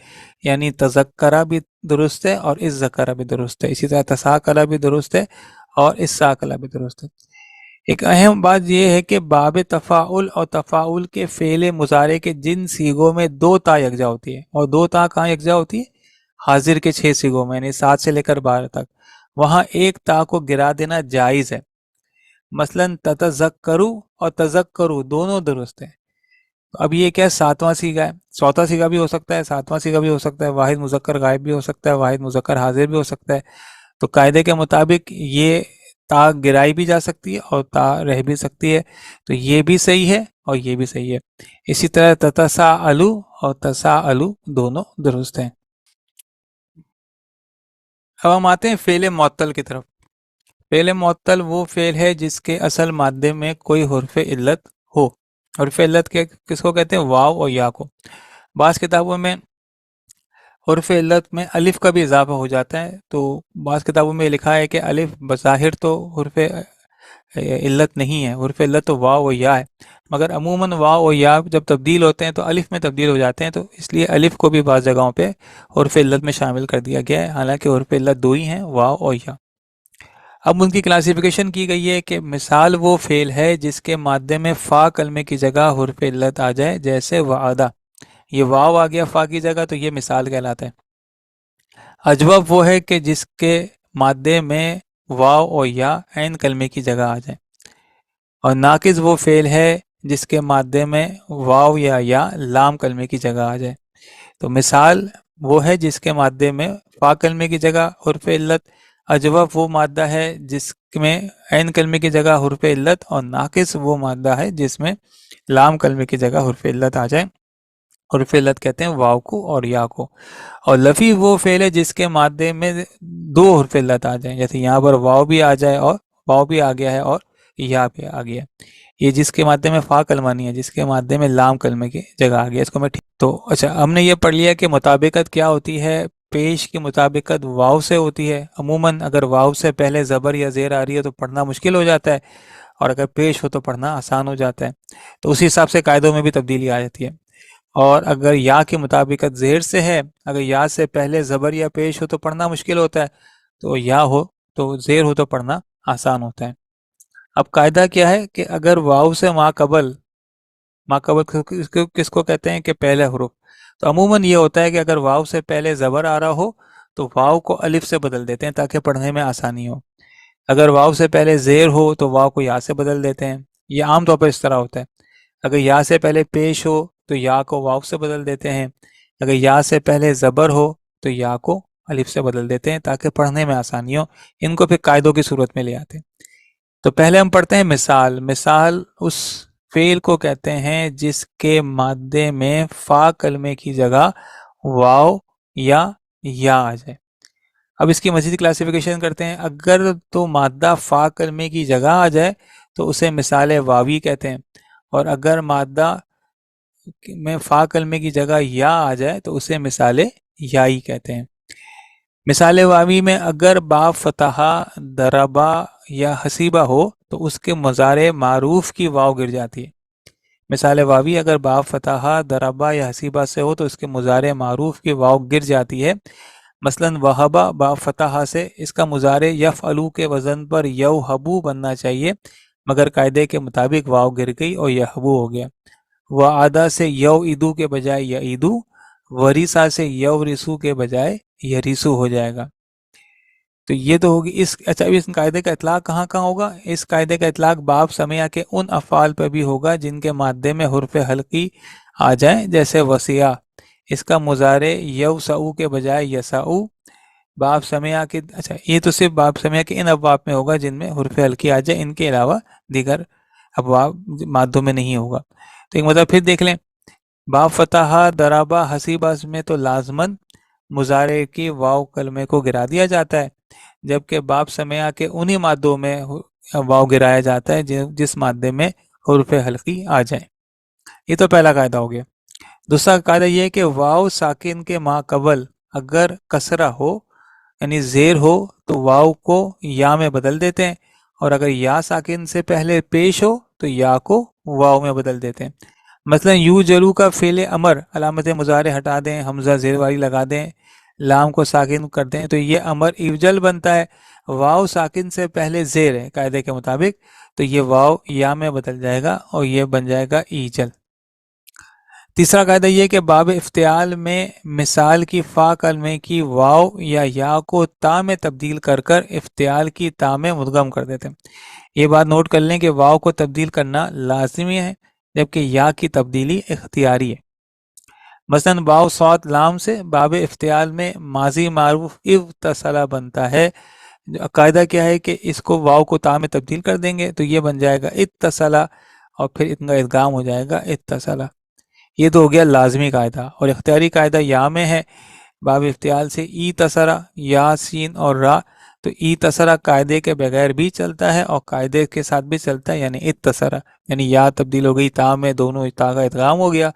یعنی تذکرہ بھی درست ہے اور اس ذکرہ بھی درست ہے، اسی طرح تساکلہ بھی درست ہے اور اس ساکلہ بھی درست ہے۔ ایک اہم بات یہ ہے کہ باب تفاعل اور تفاعل کے فعل مضارع کے جن سیغوں میں دو تا یکجا ہوتی ہے، اور دو تا کہاں یکجا ہوتی ہے؟ حاضر کے 6 سیغوں میں، یعنی 7 سے لے کر 12 تک، وہاں ایک تا کو گرا دینا جائز ہے۔ مثلا تتذکرو اور تذکرو دونوں درست ہیں۔ اب یہ کیا ہے؟ 7واں سیغہ ہے، چوتھا سیغہ بھی ہو سکتا ہے، 7واں سیغہ بھی ہو سکتا ہے، واحد مذکر غائب بھی ہو سکتا ہے، واحد مذکر حاضر بھی ہو سکتا ہے۔ تو قاعدے کے مطابق یہ تا گرائی بھی جا سکتی ہے اور تا رہ بھی سکتی ہے، تو یہ بھی صحیح ہے اور یہ بھی صحیح ہے۔ اسی طرح تتساءلو اور تساءلو دونوں درست ہیں۔ اب ہم آتے ہیں فعل معطل کی طرف۔ فعل معطل وہ فعل ہے جس کے اصل مادے میں کوئی حرف علت ہو۔ حرف علت کس کو کہتے ہیں؟ واو اور یا کو۔ بعض کتابوں میں حرف علت میں الف کا بھی اضافہ ہو جاتا ہے، تو بعض کتابوں میں لکھا ہے کہ الف بظاہر تو حرف علت نہیں ہے، حرف علت تو واو و یا ہے، مگر عموماً واو و یا جب تبدیل ہوتے ہیں تو الف میں تبدیل ہو جاتے ہیں، تو اس لیے الف کو بھی بعض جگہوں پہ حرف علت میں شامل کر دیا گیا ہے، حالانکہ حرف علت دو ہی ہیں، واو اور یا۔ اب ان کی کلاسیفیکیشن کی گئی ہے کہ مثال وہ فعل ہے جس کے مادے میں فا کلمے کی جگہ حرف علت آ جائے، جیسے وعدہ، یہ واو آ گیا فا کی جگہ تو یہ مثال کہلاتا ہے۔ اجوب وہ ہے کہ جس کے مادے میں واو اور یا عین کلمے کی جگہ آ جائے، اور ناقص وہ فعل ہے جس کے مادے میں واو یا لام کلمے کی جگہ آ جائے۔ تو مثال وہ ہے جس کے مادے میں فا کلمے کی جگہ حرف علت، اجوب وہ مادہ ہے جس میں عین کلمے کی جگہ حرف علت، اور ناقص وہ مادہ ہے جس میں لام کلمے کی جگہ حرف علت آ جائے۔ حرف علت کہتے ہیں واو کو اور یا کو۔ اور لفی وہ فعل ہے جس کے مادے میں دو حرف علت آ جائیں، جیسے یہاں پر واو بھی آ جائے، اور واو بھی آ گیا ہے اور یا بھی آ گیا، یہ جس کے مادے میں فا کلمہ نہیں ہے، جس کے مادے میں لام کلمے کی جگہ آ گیا، اس کو میں تو اچھا ہم نے یہ پڑھ لیا کہ مطابقت کیا ہوتی ہے۔ پیش کی مطابقت واو سے ہوتی ہے، عموماً اگر واو سے پہلے زبر یا زیر آ رہی ہے تو پڑھنا مشکل ہو جاتا ہے، اور اگر پیش ہو تو پڑھنا آسان ہو جاتا ہے، تو اسی حساب سے قاعدوں میں بھی تبدیلی آ جاتی ہے۔ اور اگر یا کی مطابقت زیر سے ہے، اگر یا سے پہلے زبر یا پیش ہو تو پڑھنا مشکل ہوتا ہے، تو یا ہو تو زیر ہو تو پڑھنا آسان ہوتا ہے۔ اب قاعدہ کیا ہے کہ اگر واو سے ما قبل کس کو کہتے ہیں کہ پہلے حرف، تو عموماً یہ ہوتا ہے کہ اگر واو سے پہلے زبر آ رہا ہو تو واو کو الف سے بدل دیتے ہیں تاکہ پڑھنے میں آسانی ہو، اگر واو سے پہلے زیر ہو تو واو کو یا سے بدل دیتے ہیں، یہ عام طور پر اس طرح ہوتا ہے۔ اگر یا سے پہلے پیش ہو تو یا کو واو سے بدل دیتے ہیں، اگر یا سے پہلے زبر ہو تو یا کو الف سے بدل دیتے ہیں تاکہ پڑھنے میں آسانی ہو، ان کو پھر قاعدوں کی صورت میں لے آتے ہیں۔ تو پہلے ہم پڑھتے ہیں مثال۔ مثال اس فعل کو کہتے ہیں جس کے مادے میں فا کلمے کی جگہ واو یا آ جائے۔ اب اس کی مزید کلاسیفیکیشن کرتے ہیں۔ اگر تو مادہ فا کلمے کی جگہ آ جائے تو اسے مثال واوی کہتے ہیں، اور اگر مادہ میں فا کلمے کی جگہ یا آ جائے تو اسے مثال یائی کہتے ہیں۔ مثال واوی میں اگر با فتحہ دربا یا حسیبہ ہو تو اس کے مضارع معروف کی واو گر جاتی ہے۔ مثال واوی اگر با فتحہ دربا یا حسیبہ سے ہو تو اس کے مضارع معروف کی واو گر جاتی ہے۔ مثلاً وہبا با فتحہ سے اس کا مضارع یفعلو کے وزن پر یوہبو بننا چاہیے، مگر قاعدے کے مطابق واو گر گئی اور یہبو ہو گیا۔ وعدہ سے یوعدو کے بجائے یعیدو، وریثہ سے یورثو کے بجائے یریثو ہو جائے گا۔ تو یہ تو ہوگی اچھا اب اس قاعدے کا اطلاق کہاں کہاں ہوگا؟ اس قاعدے کا اطلاق باب سمیع کے ان افعال پر بھی ہوگا جن کے مادے میں حرف حلقی آ جائیں، جیسے وسیع، اس کا مضارع یوسعو کے بجائے یسعو۔ باب سمیع کے اچھا یہ تو صرف باب سمیع کے ان ابواب میں ہوگا جن میں حرف حلقی آ جائے، ان کے علاوہ دیگر ابواب مادوں میں نہیں ہوگا۔ تو ایک مطلب پھر دیکھ لیں، باب فتحہ درابہ حسیبہ میں تو لازماً مضارع کی واو کلمے کو گرا دیا جاتا ہے، جبکہ باب سمیع کے انہی مادوں میں واو گرایا جاتا ہے جس مادے میں حرف حلقی آ جائیں۔ یہ تو پہلا قاعدہ ہو گیا۔ دوسرا قاعدہ یہ ہے کہ واو ساکن کے ما قبل اگر کسرہ ہو یعنی زیر ہو تو واو کو یا میں بدل دیتے ہیں، اور اگر یا ساکن سے پہلے پیش ہو تو یا کو واو میں بدل دیتے ہیں۔ مثلا یو جلو کا فعل امر علامت مضارع ہٹا دیں، حمزہ زیر والی لگا دیں، لام کو ساکن کر دیں تو یہ امر ایوجل بنتا ہے۔ واو ساکن سے پہلے زیر ہے قاعدے کے مطابق، تو یہ واو یا میں بدل جائے گا اور یہ بن جائے گا ایجل۔ تیسرا قاعدہ یہ کہ باب افتعال میں مثال کی فا کلمے کی واو یا کو تا میں تبدیل کر کر افتعال کی تا میں مدغم کر دیتے ہیں۔ یہ بات نوٹ کر لیں کہ واو کو تبدیل کرنا لازمی ہے جبکہ یا کی تبدیلی اختیاری ہے۔ مثلا واو صاد لام سے باب افتعال میں ماضی معروف اتصلا بنتا ہے۔ قاعدہ کیا ہے کہ اس کو واو کو تا میں تبدیل کر دیں گے تو یہ بن جائے گا اتصلا، اور پھر ان کا ادغام ہو جائے گا اتصلا۔ یہ تو ہو گیا لازمی قاعدہ، اور اختیاری قاعدہ یا میں ہے۔ باب افتعال سے ای تسرا، یا سین اور را، تو ای تسرا قاعدے کے بغیر بھی چلتا ہے اور قاعدے کے ساتھ بھی چلتا ہے، یعنی اتسرا، یعنی یا تبدیل ہو گئی تا میں، دونوں تا کا ادغام ہو گیا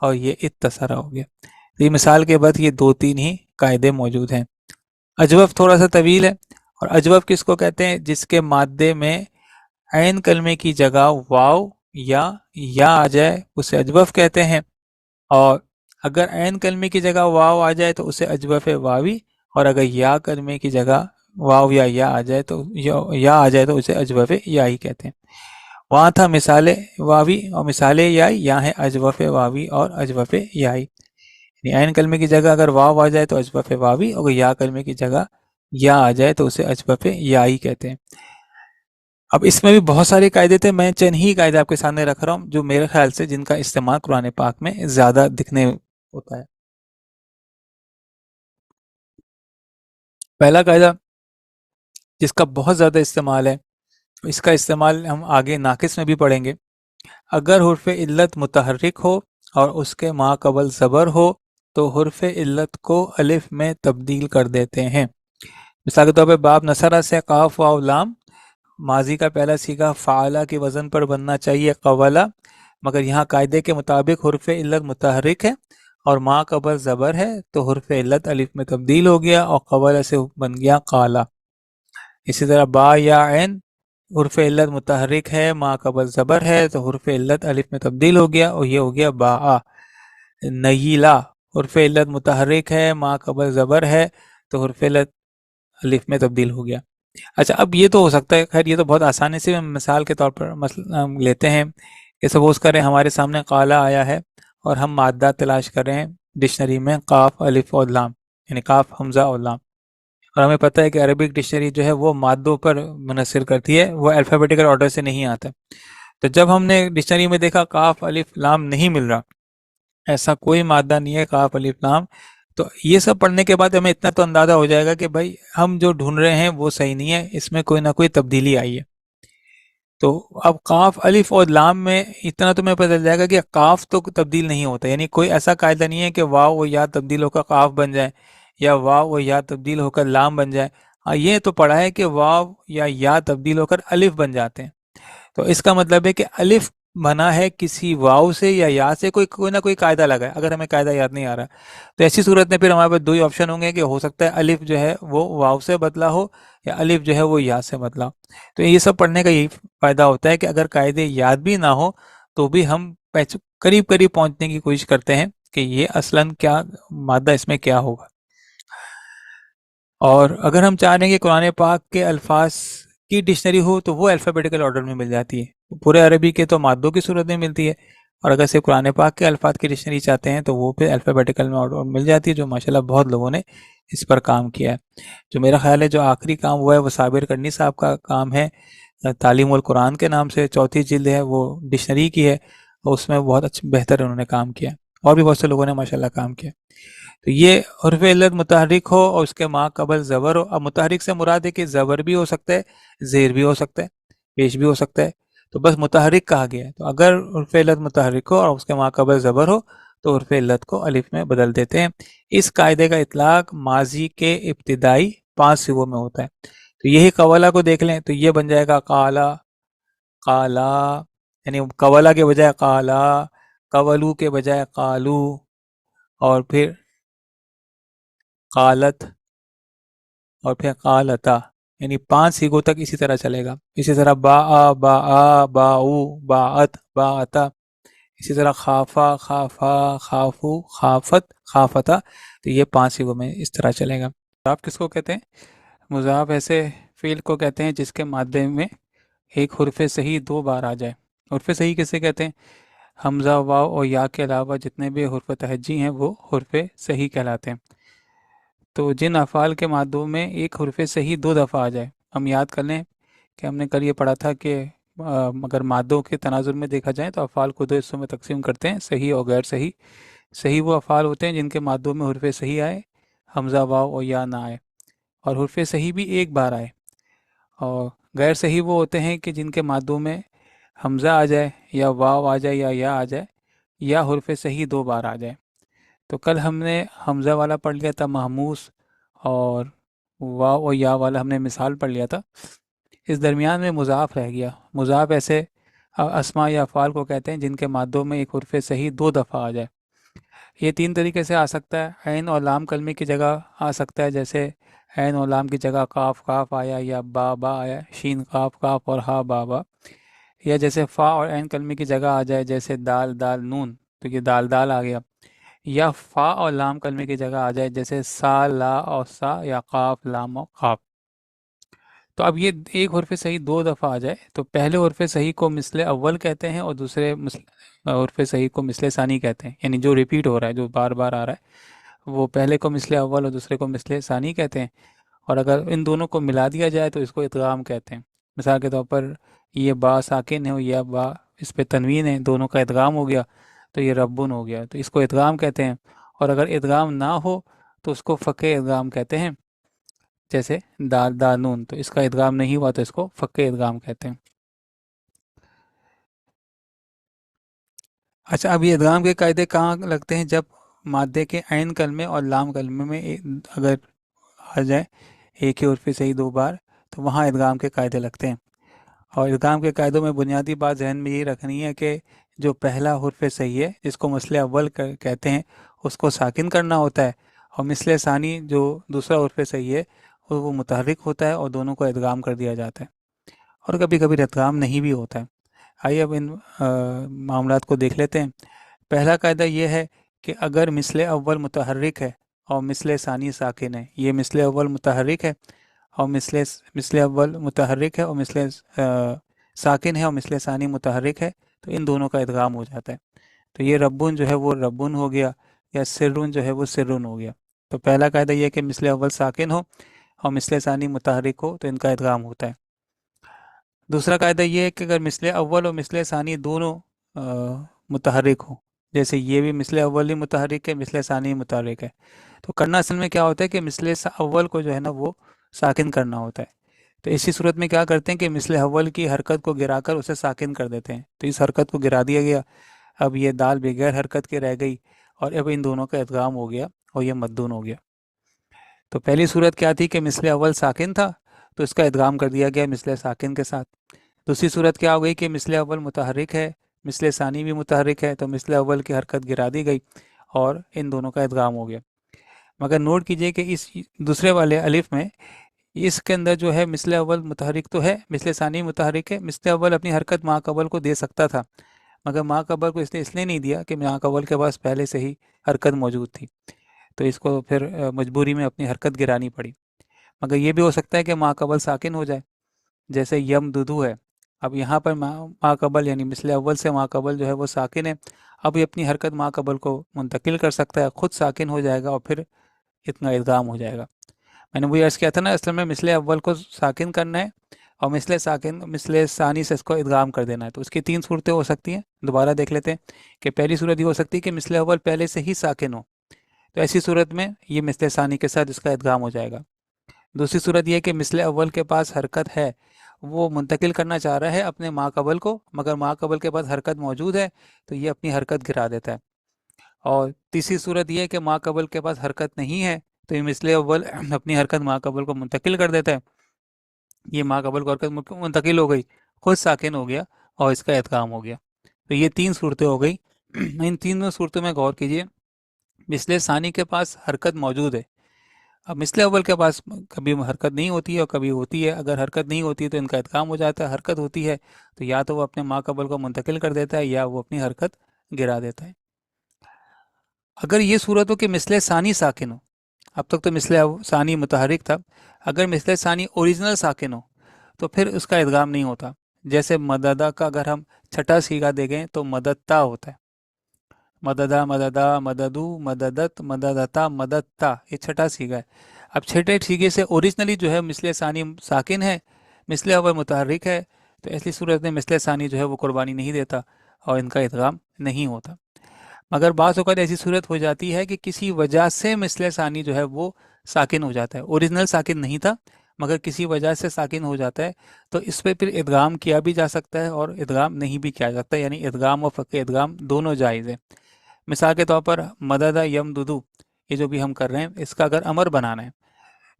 اور یہ اتسرا ہو گیا۔ یہ مثال کے بعد یہ دو تین ہی قاعدے موجود ہیں۔ اجوف تھوڑا سا طویل ہے، اور اجوف کس کو کہتے ہیں؟ جس کے مادے میں عین کلمے کی جگہ واو یا آ جائے اسے اجوف کہتے ہیں، اور اگر عین کلمے کی جگہ واو آ جائے تو اسے اجوف واوی، اور اگر یا کلمے کی جگہ واو یا آ جائے تو اسے اجوف یائی کہتے ہیں۔ وہاں تھا مثال واوی اور مثال یائی، یہاں ہے اجوف واوی اور اجوف یائی، یعنی عین کلمے کی جگہ اگر واو آ جائے تو اجوف واوی، اور یا کلمے کی جگہ یا آ جائے تو اسے اجوف یائی کہتے ہیں۔ اب اس میں بھی بہت سارے قاعدے تھے، میں چند ہی قاعدے آپ کے سامنے رکھ رہا ہوں جو میرے خیال سے جن کا استعمال قرآن پاک میں زیادہ دکھنے ہوتا ہے۔ پہلا قاعدہ جس کا بہت زیادہ استعمال ہے، اس کا استعمال ہم آگے ناقص میں بھی پڑھیں گے۔ اگر حرف علت متحرک ہو اور اس کے ما قبل زبر ہو تو حرف علت کو الف میں تبدیل کر دیتے ہیں۔ مثال کے طور پہ باب نصرہ سے قاف واو لام، ماضی کا پہلا صیغہ فعلہ کے وزن پر بننا چاہیے قولا، مگر یہاں قاعدے کے مطابق حرف علت متحرک ہے اور ما قبل زبر ہے تو حرف علت الف میں تبدیل ہو گیا اور قولا سے بن گیا قالا۔ اسی طرح با یا عین حرف علت متحرک ہے، ما قبل زبر ہے تو حرف علت الف میں تبدیل ہو گیا اور یہ ہو گیا با۔ نیلا حرف علت متحرک ہے، ما قبل زبر ہے تو حرف علت الف میں تبدیل ہو گیا۔ اچھا اب یہ تو ہو سکتا ہے، خیر یہ تو بہت آسانی سے مثال کے طور پر ہم لیتے ہیں کہ سپوز کریں ہمارے سامنے قالا آیا ہے اور ہم مادہ تلاش کر رہے ہیں ڈکشنری میں قاف الف اور لام، یعنی قاف حمزہ اور لام، اور ہمیں پتہ ہے کہ عربک ڈکشنری جو ہے وہ مادوں پر منحصر کرتی ہے، وہ الفابیٹیکل آرڈر سے نہیں آتا۔ تو جب ہم نے ڈکشنری میں دیکھا قاف الف لام نہیں مل رہا، ایسا کوئی مادہ نہیں ہے قاف الف لام، تو یہ سب پڑھنے کے بعد ہمیں اتنا تو اندازہ ہو جائے گا کہ بھائی ہم جو ڈھونڈ رہے ہیں وہ صحیح نہیں ہے، اس میں کوئی نہ کوئی تبدیلی آئی ہے۔ تو اب قاف الف اور لام میں اتنا تو میں پتہ چل جائے گا کہ قاف تو تبدیل نہیں ہوتا، یعنی کوئی ایسا قاعدہ نہیں ہے کہ واو و یا تبدیل ہو کر قاف بن جائے یا واو و یا تبدیل ہو کر لام بن جائے۔ ہاں یہ تو پڑھا ہے کہ واو یا تبدیل ہو کر الف بن جاتے ہیں، تو اس کا مطلب ہے کہ الف بنا ہے کسی واو سے یا یا سے، کوئی نہ کوئی قاعدہ لگا ہے، اگر ہمیں قاعدہ یاد نہیں آ رہا تو ایسی صورت میں پھر ہمارے پاس دو ہی آپشن ہوں گے کہ ہو سکتا ہے الف جو ہے وہ واو سے بدلا ہو یا الف جو ہے وہ یا سے بدلا ہو۔ تو یہ سب پڑھنے کا یہی فائدہ ہوتا ہے کہ اگر قاعدے یاد بھی نہ ہو تو بھی ہم قریب قریب پہنچنے کی کوشش کرتے ہیں کہ یہ اصلاً کیا مادہ اس میں کیا ہوگا۔ اور اگر ہم چاہ رہے ہیں کہ قرآن پاک کے الفاظ کی ڈکشنری ہو تو وہ الفابیٹیکل آرڈر میں مل جاتی ہے، پورے عربی کے تو مادوں کی صورت میں ملتی ہے، اور اگر صرف قرآن پاک کے الفاظ کی ڈکشنری چاہتے ہیں تو وہ پھر الفابیٹیکل میں آرڈر مل جاتی ہے، جو ماشاءاللہ بہت لوگوں نے اس پر کام کیا ہے۔ جو میرا خیال ہے جو آخری کام ہوا ہے وہ صابر کرنی صاحب کا کام ہے، تعلیم القرآن کے نام سے 4تھی جلد ہے، وہ ڈکشنری کی ہے، اور اس میں بہت اچھا بہتر انہوں نے کام کیا، اور بھی بہت سے لوگوں نے ماشاءاللہ کام کیا۔ تو یہ حرف علت متحرک ہو اور اس کے ما قبل زبر ہو۔ اب متحرک سے مراد ہے کہ زبر بھی ہو سکتا ہے، زیر بھی ہو سکتا ہے، پیش بھی ہو سکتا ہے، تو بس متحرک کہا گیا ہے۔ تو اگر حرف علت متحرک ہو اور اس کے ما قبل زبر ہو تو حرف علت کو الف میں بدل دیتے ہیں۔ اس قاعدے کا اطلاق ماضی کے ابتدائی 5 صیغوں میں ہوتا ہے۔ تو یہی قولا کو دیکھ لیں تو یہ بن جائے گا قالا، قالا، یعنی قولا کے بجائے قالا، قولو کے بجائے قالو، اور پھر قالت، اور پھر قالتا، یعنی 5 صیغوں تک اسی طرح چلے گا۔ اسی طرح باآ، باآ، باؤ، باعت، باعتا، اسی طرح خافا، خافا، خافو، خافت، خافتا، تو یہ 5 صیغوں میں اس طرح چلے گا۔ مضاف کس کو کہتے ہیں؟ مضاف ایسے فعل کو کہتے ہیں جس کے مادے میں ایک حرف صحیح 2 بار آ جائے۔ حرف صحیح کسے کہتے ہیں؟ حمزہ، واو اور یا کے علاوہ جتنے بھی حرف تہجی ہیں وہ حرف صحیح کہلاتے ہیں۔ تو جن افعال کے مادوں میں ایک حرف صحیح 2 دفعہ آ جائے، ہم یاد کر لیں کہ ہم نے کل یہ پڑھا تھا کہ اگر مادوں کے تناظر میں دیکھا جائے تو افعال کو 2 حصوں میں تقسیم کرتے ہیں، صحیح اور غیر صحیح۔ صحیح وہ افعال ہوتے ہیں جن کے مادوں میں حرف صحیح آئے، حمزہ، واو اور یا نہ آئے، اور حرف صحیح بھی ایک بار آئے۔ اور غیر صحیح وہ ہوتے ہیں کہ جن کے مادوں میں حمزہ آ جائے یا واو آ جائے یا آ جائے، یا حرف صحیح 2 بار آ جائے۔ تو کل ہم نے حمزہ والا پڑھ لیا تھا محموس، اور واو اور یا والا ہم نے مثال پڑھ لیا تھا۔ اس درمیان میں مضاف رہ گیا۔ مضاف ایسے اسماء یا افعال کو کہتے ہیں جن کے مادوں میں ایک حرف صحیح 2 دفعہ آ جائے۔ یہ 3 طریقے سے آ سکتا ہے۔ عین اور لام کلمے کی جگہ آ سکتا ہے، جیسے عین اور لام کی جگہ قاف قاف آیا، یا با با آیا، شین قاف قاف اور ہا با با، یا جیسے فا اور عین کلمے کی جگہ آ جائے، جیسے دال دال نون، تو یہ دال دال آ گیا، یا فا اور لام کلمے کی جگہ آ جائے، جیسے سا، لا اور سا، یا قاف، لام اور قاف۔ تو اب یہ ایک حرف صحیح 2 دفعہ آ جائے تو پہلے حرف صحیح کو مثل اول کہتے ہیں، اور دوسرے حرف صحیح کو مثل ثانی کہتے ہیں، یعنی جو ریپیٹ ہو رہا ہے، جو بار بار آ رہا ہے، وہ پہلے کو مثل اول اور دوسرے کو مثل ثانی کہتے ہیں۔ اور اگر ان دونوں کو ملا دیا جائے تو اس کو ادغام کہتے ہیں۔ مثال کے طور پر یہ با ساکن ہے اور یہ با اس پہ تنوین ہے، دونوں کا ادغام ہو گیا تو یہ ربن ہو گیا، تو اس کو ادغام کہتے ہیں۔ اور اگر ادغام نہ ہو تو اس کو فقہ ادغام کہتے ہیں، جیسے دال دال نون، تو اس کا ادغام نہیں ہوا تو اس کو فقہ ادغام کہتے ہیں۔ اچھا، اب یہ ادغام کے قاعدے کہاں لگتے ہیں؟ جب مادے کے عین کلمے اور لام کلمے میں اگر آ جائے ایک ہی حرف صحیح 2 بار، تو وہاں ادغام کے قاعدے لگتے ہیں۔ اور ادغام کے قاعدوں میں بنیادی بات ذہن میں یہ رکھنی ہے کہ جو پہلا حرف صحیح ہے جس کو مثل اول کہتے ہیں اس کو ساکن کرنا ہوتا ہے، اور مثل ثانی جو دوسرا حرف صحیح ہے وہ متحرک ہوتا ہے، اور دونوں کو ادغام کر دیا جاتا ہے، اور کبھی کبھی ادغام نہیں بھی ہوتا ہے۔ آئیے اب ان معاملات کو دیکھ لیتے ہیں۔ پہلا قاعدہ یہ ہے کہ اگر مثل اول متحرک ہے اور مثل ثانی ساکن ہے، یہ مثل اول متحرک ہے اور مثل اول متحرک ہے اور مثل ساکن ہے، اور مثل ثانی متحرک ہے، تو ان دونوں کا ادغام ہو جاتا ہے۔ تو یہ ربن جو ہے وہ ربن ہو گیا، یا سرن جو ہے وہ سرن ہو گیا۔ تو پہلا قاعدہ یہ ہے کہ مثل اول ساکن ہو اور مثل ثانی متحرک ہو تو ان کا ادغام ہوتا ہے۔ دوسرا قاعدہ یہ ہے کہ اگر مثل اول اور مثل ثانی دونوں متحرک ہوں، جیسے یہ بھی مثل اول ہی متحرک ہے، مثل ثانی متحرک ہے، تو کرنا اصل میں کیا ہوتا ہے کہ مثل اول کو جو ہے نا وہ ساکن کرنا ہوتا ہے۔ تو اسی صورت میں کیا کرتے ہیں کہ مثل اول کی حرکت کو گرا کر اسے ساکن کر دیتے ہیں، تو اس حرکت کو گرا دیا گیا، اب یہ دال بغیر حرکت کے رہ گئی، اور اب ان دونوں کا ادغام ہو گیا اور یہ مدون ہو گیا۔ تو پہلی صورت کیا تھی کہ مثل اول ساکن تھا تو اس کا ادغام کر دیا گیا مثل ساکن کے ساتھ۔ دوسری صورت کیا ہو گئی کہ مثل اول متحرک ہے مثل ثانی بھی متحرک ہے تو مثل اول کی حرکت گرا دی گئی اور ان دونوں کا ادغام ہو گیا. مگر نوٹ کیجئے کہ اس دوسرے والے الف میں اس کے اندر جو ہے مثل اول متحرک تو ہے، مثل ثانی متحرک ہے. مثل اول اپنی حرکت ما قبل کو دے سکتا تھا، مگر ما قبل کو اس لیے نہیں دیا کہ ما قبل کے پاس پہلے سے ہی حرکت موجود تھی، تو اس کو پھر مجبوری میں اپنی حرکت گرانی پڑی. مگر یہ بھی ہو سکتا ہے کہ ما قبل ساکن ہو جائے، جیسے یم ددو ہے. اب یہاں پر ما قبل یعنی مثل اول سے ما قبل جو ہے وہ ساکن ہے. اب یہ اپنی حرکت ما قبل کو منتقل کر سکتا ہے، خود ساکن ہو جائے گا اور پھر اتنا ادغام ہو جائے گا. میں نے وہی عرض کیا تھا نا، اصل میں مثل اول کو ساکن کرنا ہے اور مثل ثانی سے اس کو ادغام کر دینا ہے. تو اس کی 3 صورتیں ہو سکتی ہیں، دوبارہ دیکھ لیتے ہیں. کہ پہلی صورت یہ ہو سکتی ہے کہ مثل اول پہلے سے ہی ساکن ہو، تو ایسی صورت میں یہ مثل ثانی کے ساتھ اس کا ادغام ہو جائے گا. دوسری صورت یہ ہے کہ مثل اول کے پاس حرکت ہے، وہ منتقل کرنا چاہ رہا ہے اپنے ما قبل کو، مگر ما قبل کے پاس حرکت موجود ہے تو یہ اپنی حرکت گرا دیتا ہے. اور تیسری صورت یہ ہے کہ ما قبل کے پاس حرکت نہیں ہے تو یہ مثل اول اپنی حرکت ما قبل کو منتقل کر دیتا ہے. یہ ما قبل کو حرکت منتقل ہو گئی، خود ساکن ہو گیا اور اس کا ادغام ہو گیا. تو یہ 3 صورتیں ہو گئی. ان تینوں صورتوں میں غور کیجئے، مثل ثانی کے پاس حرکت موجود ہے. اب مثل اول کے پاس کبھی حرکت نہیں ہوتی ہے اور کبھی ہوتی ہے. اگر حرکت نہیں ہوتی ہے تو ان کا ادغام ہو جاتا ہے، حرکت ہوتی ہے تو یا تو وہ اپنے ما قبل کو منتقل کر دیتا ہے یا وہ اپنی حرکت گرا دیتا ہے. اگر یہ صورت ہو کہ مثل ثانی ساکن ہو، اب تک تو مثل ثانی متحرک تھا، اگر مثل ثانی اوریجنل ساکن ہو تو پھر اس کا ادغام نہیں ہوتا. جیسے مددہ کا اگر ہم چھٹا سیغہ دیکھیں تو مددتا ہوتا ہے، مددہ مددہ مددو مددت مددتا مددتا، یہ چھٹا سیغہ ہے. اب چھٹے سیغے سے اوریجنلی جو ہے مثل ثانی ساکن ہے، مثل اول متحرک ہے، تو ایسی صورت میں مثل ثانی جو ہے وہ قربانی نہیں دیتا اور ان کا ادغام نہیں ہوتا. مگر بعض اوقات ایسی صورت ہو جاتی ہے کہ کسی وجہ سے مثل ثانی جو ہے وہ ساکن ہو جاتا ہے، اوریجنل ساکن نہیں تھا مگر کسی وجہ سے ساکن ہو جاتا ہے، تو اس پہ پھر ادغام کیا بھی جا سکتا ہے اور ادغام نہیں بھی کیا جا سکتا، یعنی ادغام اور فقہ ادغام دونوں جائز ہیں. مثال کے طور پر مددہ یم ددو، یہ جو بھی ہم کر رہے ہیں اس کا اگر امر بنانا ہے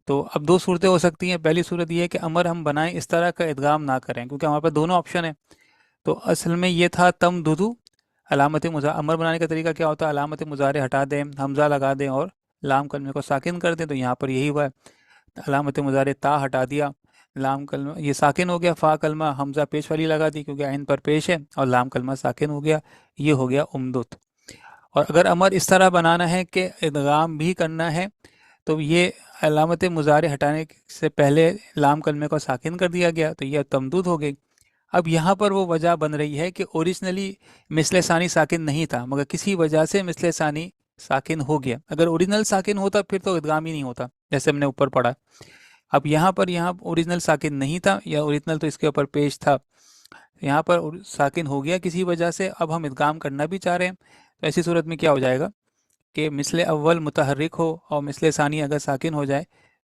تو اب 2 صورتیں ہو سکتی ہیں. پہلی صورت یہ ہے کہ امر ہم بنائیں اس طرح کا ادغام نہ کریں، کیونکہ ہمارے پاس دونوں آپشن ہیں. تو اصل میں یہ تھا تم ددو، علامت امر بنانے کا طریقہ کیا ہوتا ہے، علامت مضارع ہٹا دیں، حمزہ لگا دیں اور لام کلمے کو ساکن کر دیں. تو یہاں پر یہی ہوا ہے، علامت مضارع تا ہٹا دیا، لام کلمہ یہ ساکن ہو گیا، فا کلمہ حمزہ پیش والی لگا دی کیونکہ عین پر پیش ہے، اور لام کلمہ ساکن ہو گیا. یہ ہو گیا امدت. اور اگر امر اس طرح بنانا ہے کہ ادغام بھی کرنا ہے تو یہ علامت مضارع ہٹانے سے پہلے لام کلمے کو ساکن کر دیا گیا تو یہ تمدود ہو گئی. اب یہاں پر وہ وجہ بن رہی ہے کہ اوریجنلی مثل ثانی ساکن نہیں تھا مگر کسی وجہ سے مثل ثانی ساکن ہو گیا. اگر اوریجنل ساکن ہوتا پھر تو ادغام ہی نہیں ہوتا، جیسے ہم نے اوپر پڑھا. اب یہاں اوریجنل ساکن نہیں تھا، یا اوریجنل تو اس کے اوپر پیش تھا، یہاں پر ساکن ہو گیا کسی وجہ سے، اب ہم ادغام کرنا بھی چاہ رہے ہیں. تو ایسی صورت میں کیا ہو جائے گا کہ مثل اول متحرک ہو اور مثل ثانی اگر ساکن ہو جائے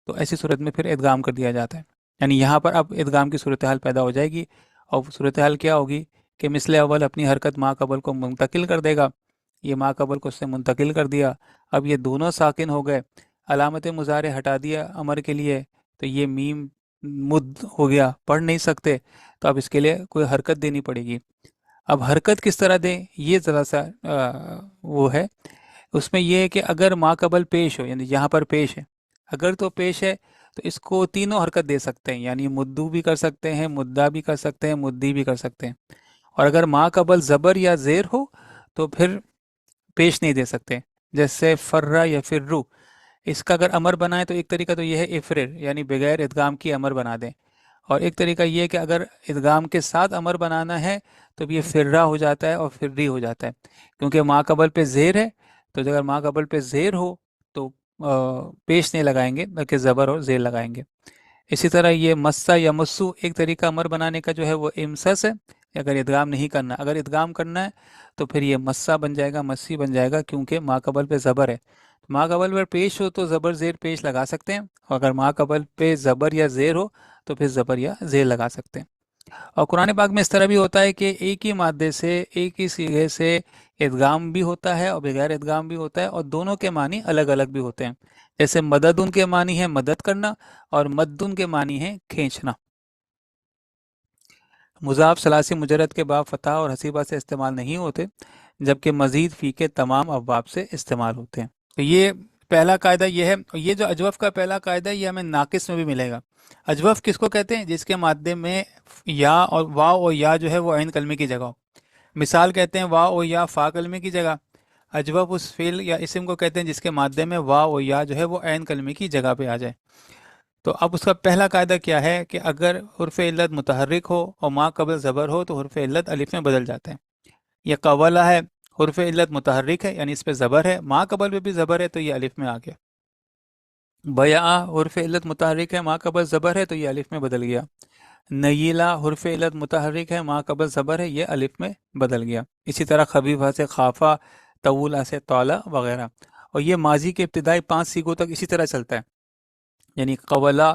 تو ایسی صورت میں پھر ادغام کر دیا جاتا ہے. یعنی یہاں پر اب ادغام کی صورتحال پیدا ہو جائے گی، اور صورتحال کیا ہوگی کہ مثل اول اپنی حرکت ما قبل کو منتقل کر دے گا، یہ ما قبل کو اس سے منتقل کر دیا، اب یہ دونوں ساکن ہو گئے، علامت مضارع ہٹا دیا امر کے لیے تو یہ میم مد ہو گیا، پڑھ نہیں سکتے، تو اب اس کے لیے کوئی حرکت دینی پڑے گی. اب حرکت کس طرح دیں یہ ذرا سا وہ ہے، اس میں یہ ہے کہ اگر ما قبل پیش ہو، یعنی یہاں پر پیش ہے، اگر تو پیش ہے تو اس کو تینوں حرکت دے سکتے ہیں، یعنی مدو بھی کر سکتے ہیں، مدہ بھی کر سکتے ہیں، مدی بھی کر سکتے ہیں. اور اگر ما قبل زبر یا زیر ہو تو پھر پیش نہیں دے سکتے، جیسے فرہ یا فرو. اس کا اگر امر بنائے تو ایک طریقہ تو یہ ہے افرر، یعنی بغیر ادغام کی امر بنا دیں، اور ایک طریقہ یہ ہے کہ اگر ادغام کے ساتھ امر بنانا ہے تو یہ فرہ ہو جاتا ہے اور فری ہو جاتا ہے، کیونکہ ما قبل پہ زیر ہے. تو اگر ما قبل پہ زیر ہو تو پیش نہیں لگائیں گے بلکہ زبر اور زیر لگائیں گے. اسی طرح یہ مسا یا مسو ایک طریقہ امر بنانے کا جو ہے وہ امسس ہے، اگر ادغام نہیں کرنا. اگر ادغام کرنا ہے تو پھر یہ مسا بن جائے گا، مسی بن جائے گا، کیونکہ ما قبل پہ زبر ہے. ما قبل پر پیش ہو تو زبر زیر پیش لگا سکتے ہیں، اور اگر ما قبل پہ زبر یا زیر ہو تو پھر زبر یا زیر لگا سکتے ہیں. اور قرآن پاک میں اس طرح بھی ہوتا ہے کہ ایک ہی مادے سے ایک ہی صیغے سے ادغام بھی ہوتا ہے اور بغیر ادغام بھی ہوتا ہے، اور دونوں کے معنی الگ الگ بھی ہوتے ہیں. جیسے مدد ان کے معنی ہے مدد کرنا، اور مد ان کے معنی ہے کھینچنا. مضاف ثلاثی مجرد کے باب فتح اور حسیبہ سے استعمال نہیں ہوتے، جبکہ مزید فی کے تمام ابواب سے استعمال ہوتے ہیں۔ تو یہ پہلا قاعدہ یہ ہے، اور یہ جو اجوف کا پہلا قاعدہ ہے یہ ہمیں ناقص میں بھی ملے گا۔ اجوف کس کو کہتے ہیں؟ جس کے مادے میں یا اور واو اور یا جو ہے وہ عین کلمے کی جگہ ہو۔ مثال کہتے ہیں واو اور یا فا کلمے کی جگہ۔ اجوف اس فعل یا اسم کو کہتے ہیں جس کے مادے میں واو اور یا جو ہے وہ عین کلمے کی جگہ پہ آ جائے۔ تو اب اس کا پہلا قاعدہ کیا ہے کہ اگر حرف علت متحرک ہو اور ما قبل زبر ہو تو حرف علت الف میں بدل جاتا ہے۔ یہ قولہ ہے، حرف علت متحرک ہے یعنی اس پہ زبر ہے، ما قبل پہ بھی زبر ہے تو یہ الف میں آ گیا۔ بیع حرف علت متحرک ہے، ما قبل زبر ہے تو یہ الف میں بدل گیا۔ نیلا حرف علت متحرک ہے، ما قبل زبر ہے، یہ الف میں بدل گیا۔ اسی طرح خفیفہ سے خافہ، طولہ سے طالہ وغیرہ۔ اور یہ ماضی کے ابتدائی 5 سیغوں تک اسی طرح چلتا ہے، یعنی قولا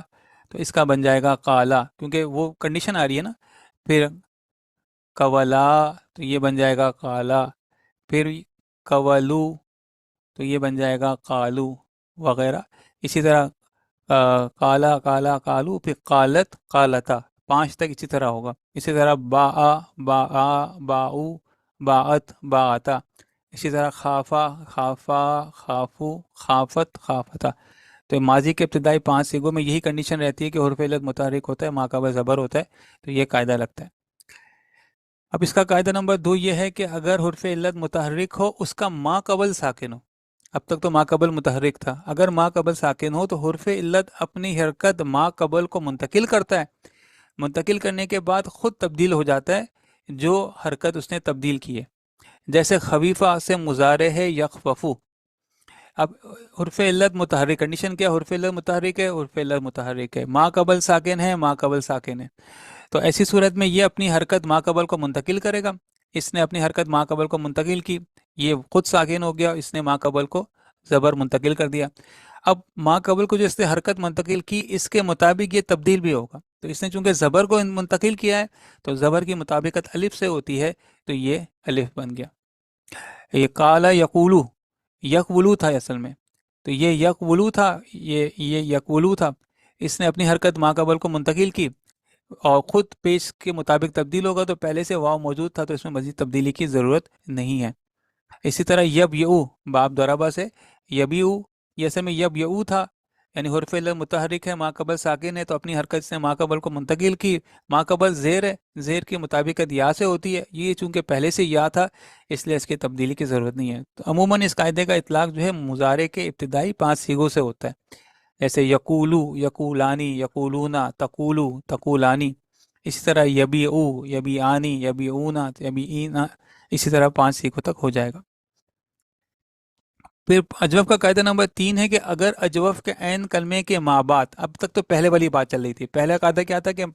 تو اس کا بن جائے گا قالا، کیونکہ وہ کنڈیشن آ رہی ہے نا۔ پھر قولا تو یہ بن جائے گا قالا، پھر قولو تو یہ بن جائے گا قالو وغیرہ۔ اسی طرح قالا قالا قالو، پھر قالت قالتا، 5 تک اسی طرح ہوگا۔ اسی طرح باآ باآ باؤ باعت باعتا، اسی طرح خافا خافا خافو خافت خافتا۔ تو ماضی کے ابتدائی 5 سیغوں میں یہی کنڈیشن رہتی ہے کہ حرف علت متحرک ہوتا ہے، ما قبل زبر ہوتا ہے، تو یہ قاعدہ لگتا ہے۔ اب اس کا قاعدہ نمبر 2 یہ ہے کہ اگر حرف علت متحرک ہو، اس کا ما قبل ساکن ہو۔ اب تک تو ما قبل متحرک تھا، اگر ما قبل ساکن ہو تو حرف علت اپنی حرکت ما قبل کو منتقل کرتا ہے، منتقل کرنے کے بعد خود تبدیل ہو جاتا ہے جو حرکت اس نے تبدیل کی ہے۔ جیسے خفیفہ سے مضارع ہے یخففو۔ اب حرف علت متحرک، کنڈیشن کیا؟ حرف علت متحرک ہے، حرف علت متحرک ہے، ما قبل ساکن ہے، ما قبل ساکن ہے۔ تو ایسی صورت میں یہ اپنی حرکت ما قبل کو منتقل کرے گا۔ اس نے اپنی حرکت ما قبل کو منتقل کی، یہ خود ساکن ہو گیا، اس نے ما قبل کو زبر منتقل کر دیا۔ اب ما قبل کو جو اس نے حرکت منتقل کی، اس کے مطابق یہ تبدیل بھی ہوگا۔ تو اس نے چونکہ زبر کو منتقل کیا ہے تو زبر کی مطابقت الف سے ہوتی ہے، تو یہ الف بن گیا۔ یہ قالا یقولو، یقولو تھا اصل میں، تو یہ یقولو تھا، یہ یقولو تھا۔ اس نے اپنی حرکت ما قبل کو منتقل کی اور خود پیش کے مطابق تبدیل ہوگا، تو پہلے سے واو موجود تھا تو اس میں مزید تبدیلی کی ضرورت نہیں ہے۔ اسی طرح یب یعو، باب ضربہ سے یبیعو، یہ اصل میں یب یعو تھا، یعنی حرف علت متحرک ہے، ما قبل ساکن ہے، تو اپنی حرکت سے ما قبل کو منتقل کی۔ ما قبل زیر ہے، زیر کی مطابقت یا سے ہوتی ہے، یہ چونکہ پہلے سے یا تھا اس لیے اس کی تبدیلی کی ضرورت نہیں ہے۔ تو عموماً اس قاعدے کا اطلاق جو ہے مضارع کے ابتدائی 5 سیغوں سے ہوتا ہے، جیسے یقولو یقولانی، یقولونا، تقولو تقولانی۔ اسی طرح یبیعو یبیعانی، یبیعونا یبیعینا، اسی طرح 5 سیغوں تک ہو جائے گا۔ پھر اجوف کا قاعدہ نمبر 3 ہے کہ اگر اجوف کے عین کلمے کے ما بعد، اب تک تو پہلے والی بات چل رہی تھی، پہلا قاعدہ کیا تھا کہ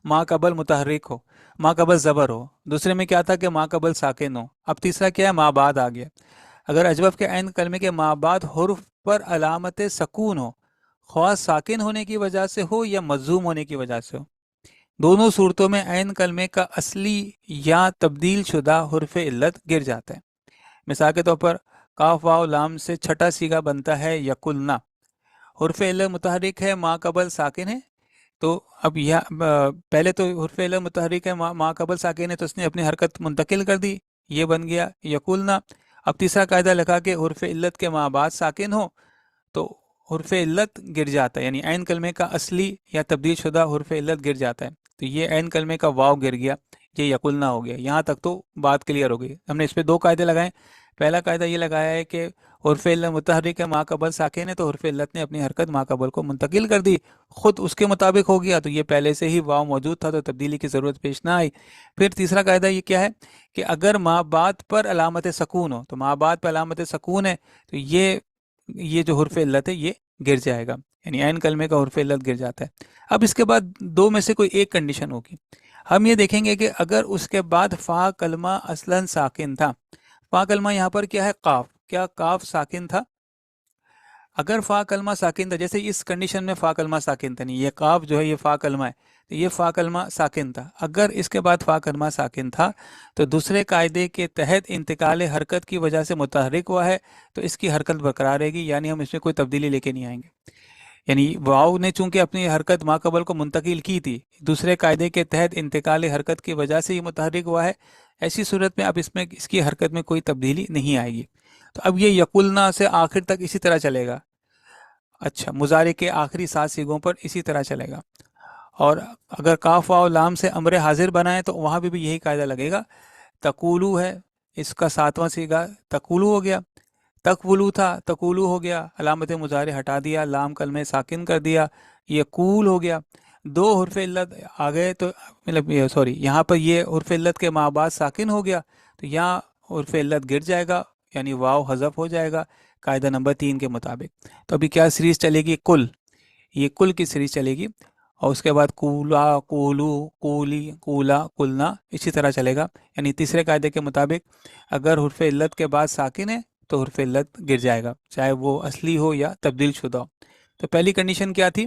ما قبل متحرک ہو، ما قبل زبر ہو، دوسرے میں کیا تھا کہ ما قبل ساکن ہو، اب تیسرا کیا ہے؟ ما بعد آ گیا۔ اگر اجوف کے عین کلمے کے ما بعد حرف پر علامت سکون ہو، خواہ ساکن ہونے کی وجہ سے ہو یا مضموم ہونے کی وجہ سے ہو، دونوں صورتوں میں عین کلمے کا اصلی یا تبدیل شدہ حرف علت گر جاتا ہے۔ مثال کے طور پر کاف واو لام سے چھٹا سیغہ بنتا ہے یقلنا، حرف علت متحرک ہے، ما قبل ساکن ہے، تو اب پہلے تو حرف علت متحرک ہے، ما قبل ساکن ہے، تو اس نے اپنی حرکت منتقل کر دی، یہ بن گیا یقلنا۔ اب تیسرا قاعدہ لگا کہ حرف علت کے ما بعد ساکن ہو تو حرف علت گر جاتا ہے، یعنی عین کلمے کا اصلی یا تبدیل شدہ حرف علت گر جاتا ہے، تو یہ عین کلمے کا واو گر گیا، یہ یقلنا ہو گیا۔ یہاں تک تو بات کلیئر ہو گئی۔ ہم نے اس پہ 2 قاعدے لگائے۔ پہلا قاعدہ یہ لگایا ہے کہ حرف علت متحرک ہے، ما قبل ساکن ہے، تو حرف علت نے اپنی حرکت ما قبل کو منتقل کر دی، خود اس کے مطابق ہو گیا، تو یہ پہلے سے ہی واو موجود تھا تو تبدیلی کی ضرورت پیش نہ آئی۔ پھر تیسرا قاعدہ یہ کیا ہے کہ اگر ما بعد پر علامت سکون ہو، تو ما بعد پر علامت سکون ہے تو یہ جو حرف علت ہے یہ گر جائے گا، یعنی عین کلمے کا حرف علت گر جاتا ہے۔ اب اس کے بعد 2 میں سے کوئی ایک کنڈیشن ہوگی۔ ہم یہ دیکھیں گے کہ اگر اس کے بعد فا کلمہ اصلاً ساکن تھا، فا کلمہ یہاں پر کیا ہے؟ قاف، کیا قاف ساکن تھا؟ اگر فا کلمہ ساکن تھا، جیسے اس کنڈیشن میں فا کلمہ ساکن تھا نہیں، یہ قاف جو ہے یہ فا کلمہ ہے، تو یہ فا کلمہ ساکن تھا۔ اگر اس کے بعد فا کلمہ ساکن تھا تو دوسرے قاعدے کے تحت انتقال حرکت کی وجہ سے متحرک ہوا ہے، تو اس کی حرکت برقرار رہے گی، یعنی ہم اس میں کوئی تبدیلی لے کے نہیں آئیں گے۔ یعنی واو نے چونکہ اپنی حرکت ما قبل کو منتقل کی تھی، دوسرے قاعدے کے تحت انتقال حرکت کی وجہ سے یہ متحرک ہوا ہے، ایسی صورت میں اب اس کی حرکت میں کوئی تبدیلی نہیں آئے گی. تو اب یہ یقولنا سے آخر تک اسی طرح چلے گا. اچھا، مضارع کے آخری 7 صیغوں پر اسی طرح چلے گا. اور اگر کاف واو لام سے امر حاضر بنائیں تو وہاں بھی یہی قاعدہ لگے گا. تقولو ہے، اس کا 7واں صیغہ تقولو ہو گیا. تقولو تھا، تقولو ہو گیا، علامت مضارع ہٹا دیا، لام کلمہ ساکن کر دیا، یہ قول ہو گیا. 2 حرف علت آ گئے تو مطلب سوری یہاں پر یہ حرف علت کے ماں بعد ساکن ہو گیا تو یہاں حرف علت گر جائے گا، یعنی واو حذف ہو جائے گا قاعدہ نمبر 3 کے مطابق. تو ابھی کیا سیریز چلے گی؟ کل، یہ کل کی سیریز چلے گی. اور اس کے بعد کولا، کولو، کولی، کولا، کلنا، اسی طرح چلے گا. یعنی تیسرے قاعدے کے مطابق اگر حرف علت کے بعد ساکن ہے تو حرف علت گر جائے گا، چاہے وہ اصلی ہو یا تبدیل شدہ ہو. تو پہلی کنڈیشن کیا تھی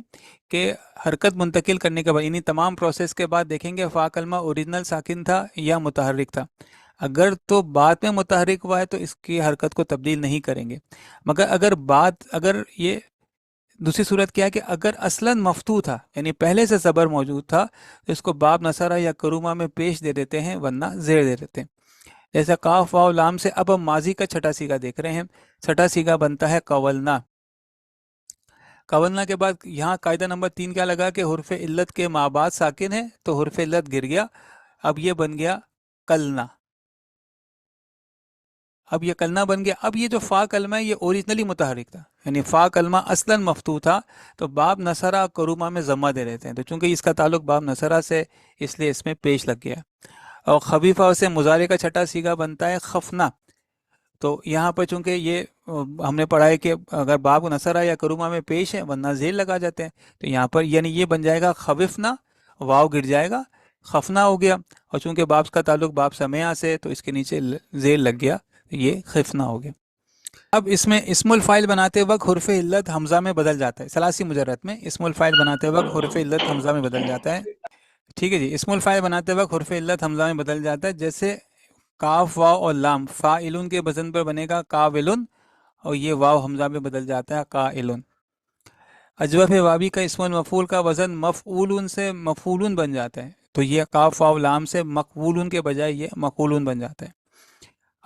کہ حرکت منتقل کرنے کے بعد، یعنی تمام پروسیس کے بعد دیکھیں گے فا کلمہ اوریجنل ساکن تھا یا متحرک تھا. اگر تو بعد میں متحرک ہوا ہے تو اس کی حرکت کو تبدیل نہیں کریں گے. مگر اگر یہ دوسری صورت کیا ہے کہ اگر اصلاً مفتوح تھا، یعنی پہلے سے زبر موجود تھا، تو اس کو باب نصرہ یا کرومہ میں پیش دے دیتے ہیں ورنہ زیر دے دیتے ہیں. جیسے کاف واو لام سے اب ہم ماضی کا چھٹا سیگا دیکھ رہے ہیں. چھٹا سیگا بنتا ہے قولنا. قولنا کے بعد یہاں قاعدہ نمبر 3 کیا لگا کہ حرف علت کے ماں بعد ساکن ہے تو حرف علت گر گیا. اب یہ بن گیا کلنا. اب یہ کلنا بن گیا. اب یہ جو فا کلمہ ہے یہ اوریجنلی متحرک تھا، یعنی فا کلمہ اصلاً مفتوح تھا تو باب نصرہ کرومہ میں ضمہ دے رہتے ہیں. تو چونکہ اس کا تعلق باب نصرہ سے اس لیے اس میں پیش لگ گیا. اور خفیفہ سے مضارع کا چھٹا سیگا بنتا ہے خفنا. تو یہاں پر چونکہ یہ ہم نے پڑھا ہے کہ اگر باب نصرہ یا کرومہ میں پیش ہے ورنہ زیر لگا جاتے ہیں، تو یہاں پر یعنی یہ بن جائے گا خففنا، واو گر جائے گا، خفنا ہو گیا. اور چونکہ باب کا تعلق باب سمیع سے تو اس کے نیچے زیر لگ گیا، یہ خفنا ہو گیا. اب اس میں اسم الفاعل بناتے وقت حرف علت حمزہ میں بدل جاتا ہے. ثلاثی مجرد میں اسم الفاعل بناتے وقت حرف علت حمزہ میں بدل جاتا ہے. ٹھیک ہے جی، اسم الفاعل بناتے وقت حرف علت حمزہ میں بدل جاتا ہے. جیسے کاف واو اور لام فاعلن کے وزن پر بنے گا کاولن، اور یہ واو حمزہ میں بدل جاتا ہے قائلن. اجوف واوی کا اسم المفعول کا وزن مفعولن سے مفعولن بن جاتا ہے، تو یہ کاف واو لام سے مقبولن کے بجائے یہ مقولن بن جاتا ہے.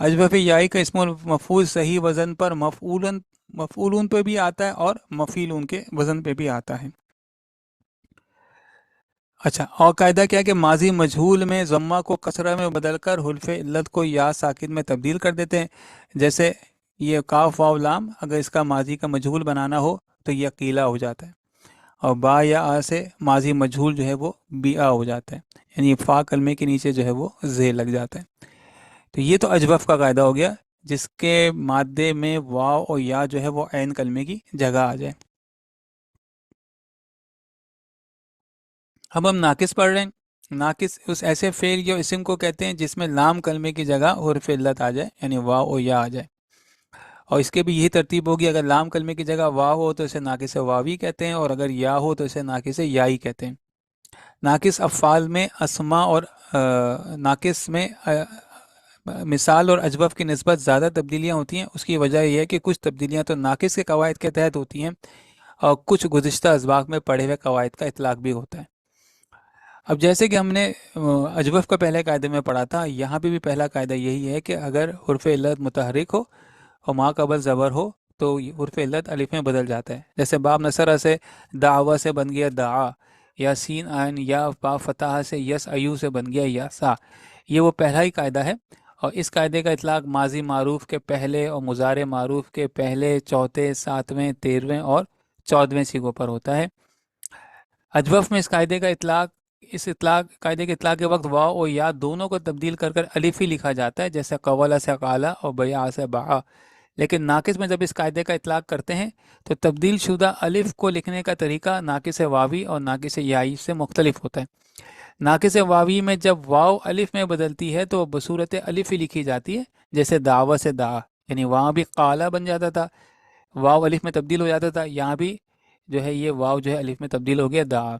اجوف یائی کا اسم المفعول صحیح وزن پر مفعولن پہ بھی آتا ہے اور مفعولن کے وزن پہ بھی آتا ہے. اچھا، اور قاعدہ کیا ہے کہ ماضی مجہول میں ضمہ کو کسرہ میں بدل کر حرف علت کو یا ساکن میں تبدیل کر دیتے ہیں. جیسے یہ کاف واو لام اگر اس کا ماضی کا مجہول بنانا ہو تو یہ قیلا ہو جاتا ہے، اور با یا آ سے ماضی مجہول جو ہے وہ بی آ ہو جاتا ہے، یعنی فا کلمے کے نیچے جو ہے وہ زیر لگ جاتا ہے. تو یہ تو اجوف کا قاعدہ ہو گیا جس کے مادے میں واو اور یا جو ہے وہ عین کلمے کی جگہ آ جائے. اب ہم ناقص پڑھ رہے ہیں. ناقص اس ایسے فعل یا اسم کو کہتے ہیں جس میں لام کلمے کی جگہ حرف علت آ جائے، یعنی واو اور یا آ جائے. اور اس کے بھی یہی ترتیب ہوگی، اگر لام کلمے کی جگہ واو ہو تو اسے ناقص واوی کہتے ہیں، اور اگر یا ہو تو اسے ناقص یائی کہتے ہیں. ناقص افعال میں اسما اور ناقص میں مثال اور اجوف کی نسبت زیادہ تبدیلیاں ہوتی ہیں. اس کی وجہ یہ ہے کہ کچھ تبدیلیاں تو ناقص کے قواعد کے تحت ہوتی ہیں اور کچھ گزشتہ اسباق میں پڑھے ہوئے قواعد کا اطلاق بھی ہوتا ہے. اب جیسے کہ ہم نے اجوف کا پہلے قاعدے میں پڑھا تھا، یہاں پہ بھی پہلا قاعدہ یہی ہے کہ اگر حرف علت متحرک ہو اور ما قبل زبر ہو تو حرف علت الف میں بدل جاتا ہے. جیسے باب نصرہ سے دعوہ سے بن گیا دعا، یا سین عین یا با فتح سے یس ایو سے بن گیا یاسا. یہ وہ پہلا ہی قاعدہ ہے، اور اس قاعدے کا اطلاق ماضی معروف کے پہلے اور مضارع معروف کے پہلے، چوتھے، ساتویں، 13ویں اور 14ویں صیغوں پر ہوتا ہے. اجوف میں اس قاعدے کا اطلاق قاعدے کے اطلاق کے وقت واو اور یا دونوں کو تبدیل کر الف ہی لکھا جاتا ہے، جیسے قولا سے قالا اور بیا سے باع. لیکن ناقص میں جب اس قاعدے کا اطلاق کرتے ہیں تو تبدیل شدہ الف کو لکھنے کا طریقہ ناقص واوی اور ناقص یائی سے مختلف ہوتا ہے. ناقص واوی میں جب واو الف میں بدلتی ہے تو بصورت الف ہی لکھی جاتی ہے، جیسے دعوہ سے دعا، یعنی وہاں بھی قالا بن جاتا تھا، واو الف میں تبدیل ہو جاتا تھا، یہاں بھی جو ہے یہ واو جو ہے الف میں تبدیل ہو گیا دعا.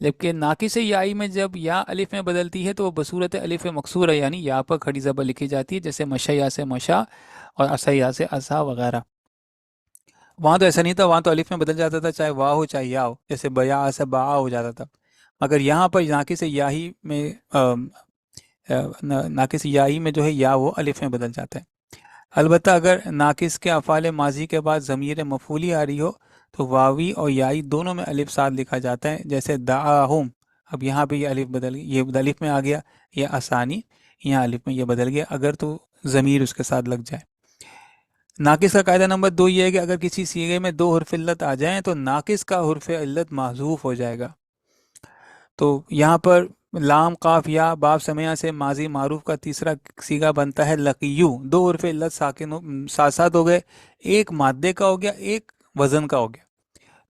لیکن ناقص یائی میں جب یا الف میں بدلتی ہے تو وہ بصورت الف مکسورہ، یعنی یا پر کھڑی زبر لکھی جاتی ہے، جیسے مشیا سے مشا اور اسیا سے اسا وغیرہ. وہاں تو ایسا نہیں تھا، وہاں تو الف میں بدل جاتا تھا، چاہے واہ ہو چاہے یا ہو، جیسے بیا سے با ہو جاتا تھا، مگر یہاں پر ناقص یاہی میں ناقص یاہی میں جو ہے یا وہ الف میں بدل جاتا ہے۔ البتہ اگر ناقص کے افعال ماضی کے بعد ضمیر مفعولی آ رہی ہو تو واوی اور یائی دونوں میں الف ساتھ لکھا جاتا ہے، جیسے دعاہم، اب یہاں پہ یہ الف بدل گئی، یہ الف میں آ گیا، یہ آسانی، یہاں الف میں یہ بدل گیا اگر تو ضمیر اس کے ساتھ لگ جائے۔ ناقص کا قاعدہ نمبر 2 یہ ہے کہ اگر کسی صیغے میں 2 حرف علت آ جائیں تو ناقص کا حرف علت محذوف ہو جائے گا۔ تو یہاں پر لام قاف یا باب سمیہ سے ماضی معروف کا تیسرا صیغہ بنتا ہے لقیو، 2 حرف علت ساکن ساتھ ساتھ ہو گئے، ایک مادے کا ہو گیا، ایک وزن کا ہو گیا،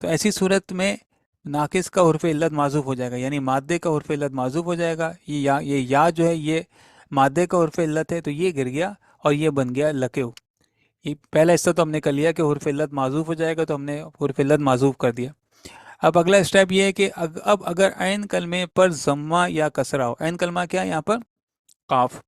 تو ایسی صورت میں ناقص کا حرف علت معذوف ہو جائے گا، یعنی مادے کا حرف علت معذوف ہو جائے گا، یہ یا جو ہے یہ مادے کا حرف علت ہے تو یہ گر گیا اور یہ بن گیا لقیو۔ یہ پہلا حصہ تو ہم نے کر لیا کہ حرف علت معذوف ہو جائے گا تو ہم نے حرف علت معذوف کر دیا۔ اب اگلا اسٹیپ یہ ہے کہ اب اگر عین کلمے پر ضمہ یا کسرہ ہو، عین کلمہ کیا ہے یہاں پر؟ قاف،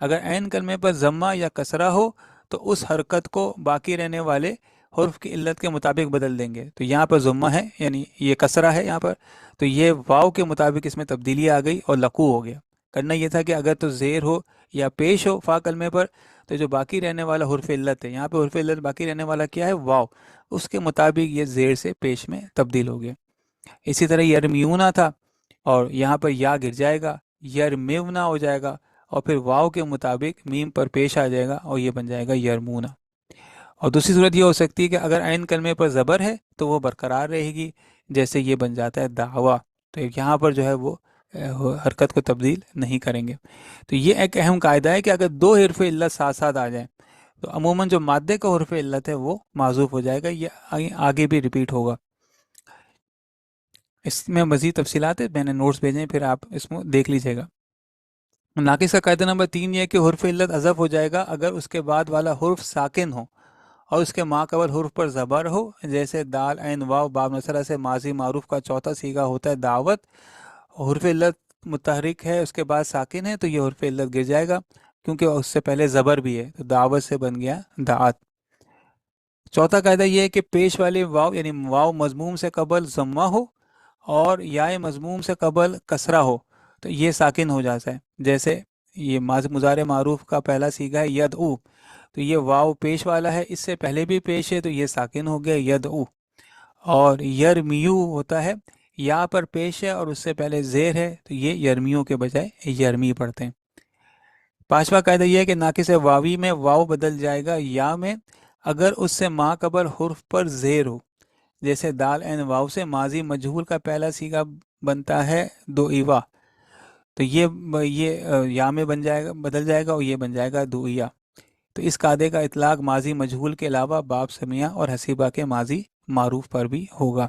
اگر عین کلمے پر ضمہ یا کسرہ ہو تو اس حرکت کو باقی رہنے والے حرف کی علت کے مطابق بدل دیں گے۔ تو یہاں پر ضمہ ہے یعنی یہ کسرہ ہے یہاں پر، تو یہ واو کے مطابق اس میں تبدیلی آ گئی اور لقو ہو گیا۔ کرنا یہ تھا کہ اگر تو زیر ہو یا پیش ہو فا کلمے پر تو جو باقی رہنے والا حرف علت ہے، یہاں پہ حرف علت باقی رہنے والا کیا ہے؟ واو، اس کے مطابق یہ زیر سے پیش میں تبدیل ہو گیا۔ اسی طرح یرمیونا تھا اور یہاں پر یا گر جائے گا، یرمیونا ہو جائے گا، اور پھر واو کے مطابق میم پر پیش آ جائے گا اور یہ بن جائے گا یرمونا۔ اور دوسری صورت یہ ہو سکتی ہے کہ اگر عین کلمے پر زبر ہے تو وہ برقرار رہے گی، جیسے یہ بن جاتا ہے دعویٰ، تو یہاں پر جو ہے وہ حرکت کو تبدیل نہیں کریں گے۔ تو یہ ایک اہم قاعدہ ہے کہ اگر 2 حرف علت ساتھ ساتھ آ جائیں تو عموماً جو مادے کا حرف علت ہے وہ معذوف ہو جائے گا، یہ آگے بھی ریپیٹ ہوگا۔ اس میں مزید تفصیلات ہے، میں نے نوٹس بھیجے ہیں، پھر آپ اس میں دیکھ لیجیے گا۔ ناقص کا قاعدہ نمبر 3 یہ ہے کہ حرف علت حذف ہو جائے گا اگر اس کے بعد والا حرف ساکن ہو اور اس کے ماقبل حرف پر زبر ہو، جیسے دال عین واو باب نصرہ سے ماضی معروف کا چوتھا صیغہ ہوتا ہے دعوت، حرف علت متحرک ہے اس کے بعد ساکن ہے تو یہ حرف علت گر جائے گا کیونکہ اس سے پہلے زبر بھی ہے، تو دعوت سے بن گیا دعات۔ چوتھا قاعدہ یہ ہے کہ پیش والے واو یعنی واو مضموم سے قبل ضمہ ہو اور یائے مضموم سے قبل کسرہ ہو تو یہ ساکن ہو جاتا ہے، جیسے یہ مضارع معروف کا پہلا صیغہ ہے یدعو، تو یہ واو پیش والا ہے، اس سے پہلے بھی پیش ہے تو یہ ساکن ہو گیا یدعو۔ اور یرمیو ہوتا ہے، یا پر پیش ہے اور اس سے پہلے زیر ہے تو یہ یرمیوں کے بجائے یرمی پڑھتے ہیں۔ پانچواں قاعدہ یہ ہے کہ ناقص واوی میں واو بدل جائے گا یا میں اگر اس سے ما قبل حرف پر زیر ہو، جیسے دال عین واو سے ماضی مجہول کا پہلا صیغہ بنتا ہے دو ایوا، تو یہ یا میں بن جائے گا، بدل جائے گا اور یہ بن جائے گا دویا۔ تو اس قاعدے کا اطلاق ماضی مجہول کے علاوہ باب سمیہ اور حسیبہ کے ماضی معروف پر بھی ہوگا۔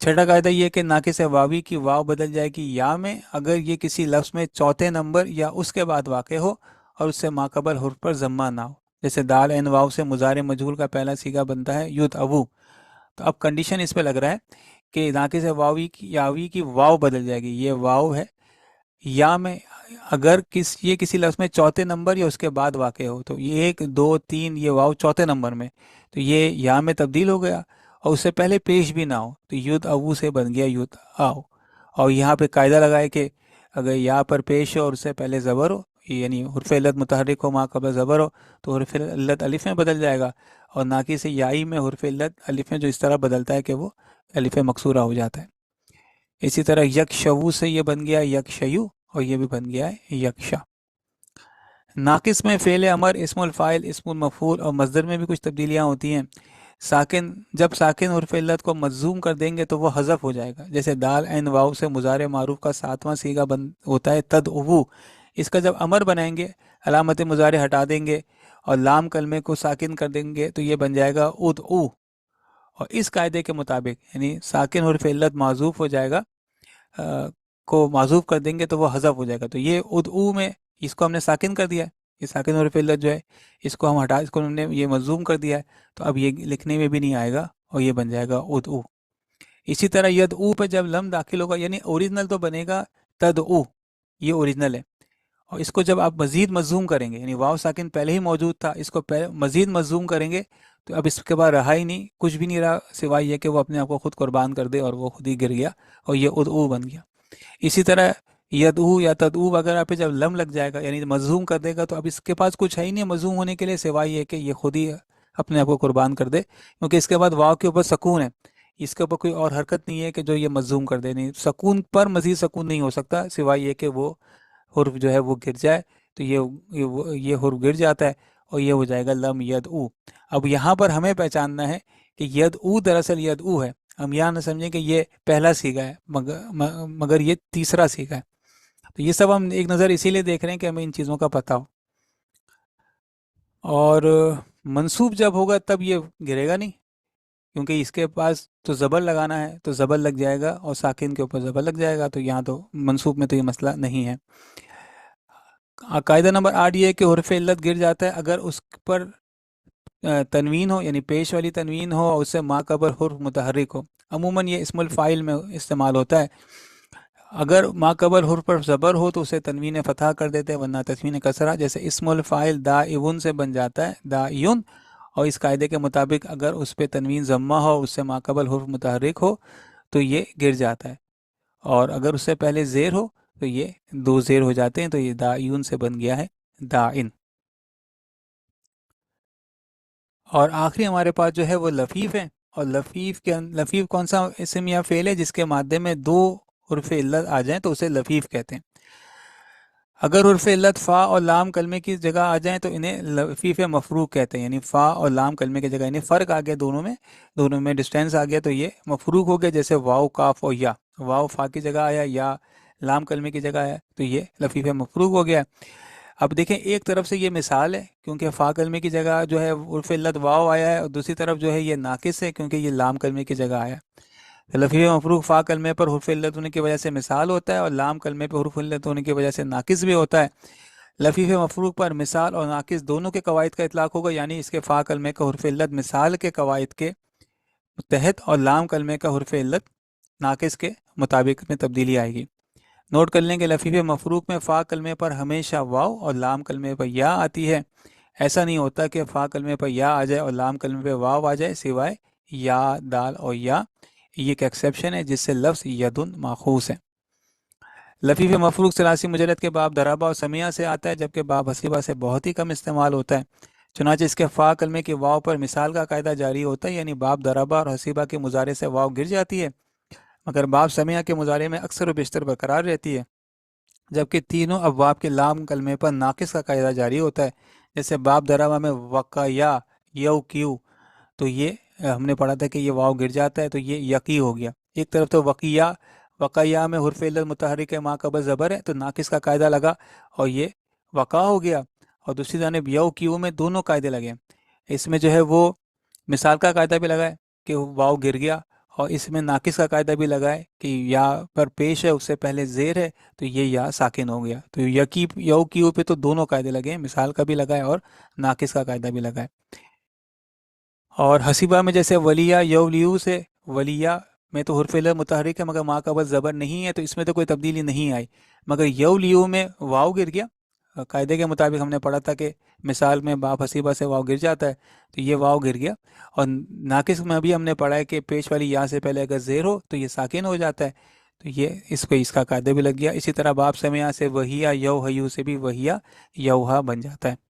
چھٹا قاعدہ یہ کہ ناقص واوی کی واو بدل جائے گی یا میں اگر یہ کسی لفظ میں چوتھے نمبر یا اس کے بعد واقع ہو اور اس سے ماقبل حرف پر ضمہ نہ ہو، جیسے دال عین واو سے مضارع مجہول کا پہلا صیغہ بنتا ہے یدعو، تو اب کنڈیشن اس پہ لگ رہا ہے کہ ناقص واوی کی یاوی کی واو بدل جائے گی، یہ واو ہے، یا میں اگر یہ کسی لفظ میں چوتھے نمبر یا اس کے بعد واقع ہو، تو یہ 1 2 3 یہ واو چوتھے نمبر میں، تو یہ یا میں تبدیل ہو گیا اور اس سے پہلے پیش بھی نہ ہو تو ید او سے بن گیا ید آؤ۔ اور یہاں پہ قاعدہ لگائے کہ اگر یا پر پیش ہو اور اس سے پہلے زبر ہو یعنی حرف علت متحرک ہو ما قبل زبر ہو تو حرف علت الف میں بدل جائے گا، اور ناقص یائی میں حرف علت الف میں جو اس طرح بدلتا ہے کہ وہ الف مکسورہ ہو جاتا ہے۔ اسی طرح یک شو سے یہ بن گیا یک شیو اور یہ بھی بن گیا ہے یکشا۔ ناقص میں فعل امر، اسم الفاعل، اسم المفعول اور مصدر میں بھی کچھ تبدیلیاں ہوتی ہیں۔ جب ساکن حرف علت کو مجزوم کر دیں گے تو وہ حذف ہو جائے گا، جیسے دال عین واو سے مضارع معروف کا 7واں صیغہ ہوتا ہے تدعو، اس کا جب امر بنائیں گے علامت مضارع ہٹا دیں گے اور لام کلمے کو ساکن کر دیں گے تو یہ بن جائے گا ادعو، اور اس قاعدے کے مطابق یعنی ساکن حرف علت معذوف ہو جائے گا کو معذوف کر دیں گے تو وہ حذف ہو جائے گا، تو یہ ادعو میں اس کو ہم نے ساکن کر دیا ہے، یہ ساکن حرف علت جو ہے اس کو ہم ہٹا، اس کو ہم نے یہ مضموم کر دیا ہے تو اب یہ لکھنے میں بھی نہیں آئے گا اور یہ بن جائے گا ادعو۔ اسی طرح یدعو پہ جب لم داخل ہوگا یعنی اوریجنل تو بنے گا تدعو، یہ اوریجنل ہے، اور اس کو جب آپ مزید مضموم کریں گے، یعنی واو ساکن پہلے ہی موجود تھا، اس کو مزید مضموم کریں گے تو اب اس کے بعد رہا ہی نہیں، کچھ بھی نہیں رہا سوائے یہ کہ وہ اپنے آپ کو خود قربان کر دے اور وہ خود ہی گر گیا اور یہ ادعو بن گیا۔ اسی طرح یدعو یا تدعو وغیرہ پہ جب لم لگ جائے گا یعنی مضموم کر دے گا تو اب اس کے پاس کچھ ہے ہی نہیں مضموم ہونے کے لیے سوائے یہ کہ یہ خود ہی اپنے آپ کو قربان کر دے، کیونکہ اس کے بعد واو کے اوپر سکون ہے، اس کے اوپر کوئی اور حرکت نہیں ہے کہ جو یہ مضموم کر دے، نہیں، سکون پر مزید سکون نہیں ہو سکتا سوائے یہ کہ وہ حرف جو ہے وہ گر جائے، تو یہ حرف گر جاتا ہے اور یہ ہو جائے گا لم یدعو۔ اب یہاں پر ہمیں پہچاننا ہے کہ یدعو دراصل یدعو ہے، ہم یہاں نہ سمجھیں کہ یہ پہلا سیغہ ہے مگر یہ تیسرا سیغہ ہے۔ تو یہ سب ہم ایک نظر اسی لیے دیکھ رہے ہیں کہ ہمیں ان چیزوں کا پتہ ہو، اور منصوب جب ہوگا تب یہ گرے گا نہیں، کیونکہ اس کے پاس تو زبر لگانا ہے تو زبر لگ جائے گا اور ساکن کے اوپر زبر لگ جائے گا، تو یہاں تو منصوب میں تو یہ مسئلہ نہیں ہے۔ قاعدہ نمبر 8 یہ ہے کہ حرف علت گر جاتا ہے اگر اس پر تنوین ہو، یعنی پیش والی تنوین ہو اور اس سے ما قبل حرف متحرک ہو۔ عموماً یہ اسم الفاعل میں استعمال ہوتا ہے، اگر ما قبل حرف پر زبر ہو تو اسے تنوین فتح کر دیتے ہیں، ورنہ تنوین کسرہ، جیسے اسم الفاعل دائون سے بن جاتا ہے دائیون، اور اس قاعدے کے مطابق اگر اس پہ تنوین ضمہ ہو، اس سے ما قبل حرف متحرک ہو تو یہ گر جاتا ہے، اور اگر اس سے پہلے زیر ہو تو یہ دو زیر ہو جاتے ہیں، تو یہ دائیون سے بن گیا ہے دائن۔ اور آخری ہمارے پاس جو ہے وہ لفیف ہے، اور لفیف کون سا اسم یا فعل ہے جس کے مادے میں دو حرف علت آ جائیں تو اسے لفیف کہتے ہیں۔ اگر حرف علت فا اور لام کلمے کی جگہ آ جائیں تو انہیں لفیف مفروق کہتے ہیں، یعنی فا اور لام کلمے کی جگہ، یعنی فرق آ گیا دونوں میں ڈسٹینس آ گیا تو یہ مفروق ہو گیا، جیسے واو کاف اور یا، واو فا کی جگہ آیا یا لام کلمے کی جگہ آیا تو یہ لفیف مفروق ہو گیا۔ اب دیکھیں ایک طرف سے یہ مثال ہے کیونکہ فا کلمے کی جگہ جو ہے حرف علت واو آیا ہے، اور دوسری طرف جو ہے یہ ناقص ہے کیونکہ یہ لام کلمے کی جگہ آیا۔ لفیف مفروق فا کلمے پر حرف علت ہونے کی وجہ سے مثال ہوتا ہے، اور لام کلمے پر حرف علت ہونے کی وجہ سے ناقص بھی ہوتا ہے۔ لفیف مفروق پر مثال اور ناقص دونوں کے قواعد کا اطلاق ہوگا، یعنی اس کے فا کلمے کا حرف علت مثال کے قواعد کے تحت اور لام کلمے کا حرف علت ناقص کے مطابق میں تبدیلی آئے گی۔ نوٹ کر لیں کہ لفیف مفروق میں فا کلمے پر ہمیشہ واو اور لام کلمے پر یا آتی ہے، ایسا نہیں ہوتا کہ فا کلمے پر یا آ جائے اور لام کلمے پر واو آ جائے، سوائے یا، دال اور یا، یہ ایک ایکسیپشن ہے جس سے لفظ یدن ماخوذ ہے۔ لفیف مفروق ثلاثی مجرد کے باب ضربہ اور سمیہ سے آتا ہے، جبکہ باب حسیبہ سے بہت ہی کم استعمال ہوتا ہے، چنانچہ اس کے فا کلمے کی واو پر مثال کا قاعدہ جاری ہوتا ہے، یعنی باب ضربہ اور حسیبہ کے مضارع سے واو گر جاتی ہے، مگر باب سمیہ کے مضارع میں اکثر و بیشتر برقرار رہتی ہے، جبکہ تینوں ابواب کے لام کلمے پر ناقص کا قاعدہ جاری ہوتا ہے، جیسے باب ضربہ میں وقیا یو کیو، تو یہ ہم نے پڑھا تھا کہ یہ واو گر جاتا ہے تو یہ یقی ہو گیا۔ ایک طرف تو وقیا میں حرف علت متحرک ما قبل زبر ہے تو ناقص کا قاعدہ لگا اور یہ وقع ہو گیا، اور دوسری جانب یو کیو میں دونوں قاعدے لگے، اس میں جو ہے وہ مثال کا قاعدہ بھی لگا ہے کہ واو گر گیا، اور اس میں ناقص کا قاعدہ بھی لگا ہے کہ یا پر پیش ہے اس سے پہلے زیر ہے تو یہ یا ساکن ہو گیا، تو یو کیو پہ تو دونوں قاعدے لگے ہیں، مثال کا بھی لگا ہے اور ناقص کا قاعدہ بھی لگا ہے۔ اور حسیبہ میں جیسے ولیہ یولیو سے ولیہ میں تو حرف علت متحرک ہے مگر ما قبل زبر نہیں ہے، تو اس میں تو کوئی تبدیلی نہیں آئی، مگر یولیو میں واو گر گیا، قاعدے کے مطابق ہم نے پڑھا تھا کہ مثال میں باپ حسیبہ سے واو گر جاتا ہے تو یہ واو گر گیا، اور ناقص میں بھی ہم نے پڑھا ہے کہ پیش والی یا سے پہلے اگر زیر ہو تو یہ ساکن ہو جاتا ہے، تو یہ اس کا قاعدہ بھی لگ گیا۔ اسی طرح باب سمیہ سے وہیہ یو حیو سے بھی وہیہ یوہا بن جاتا ہے۔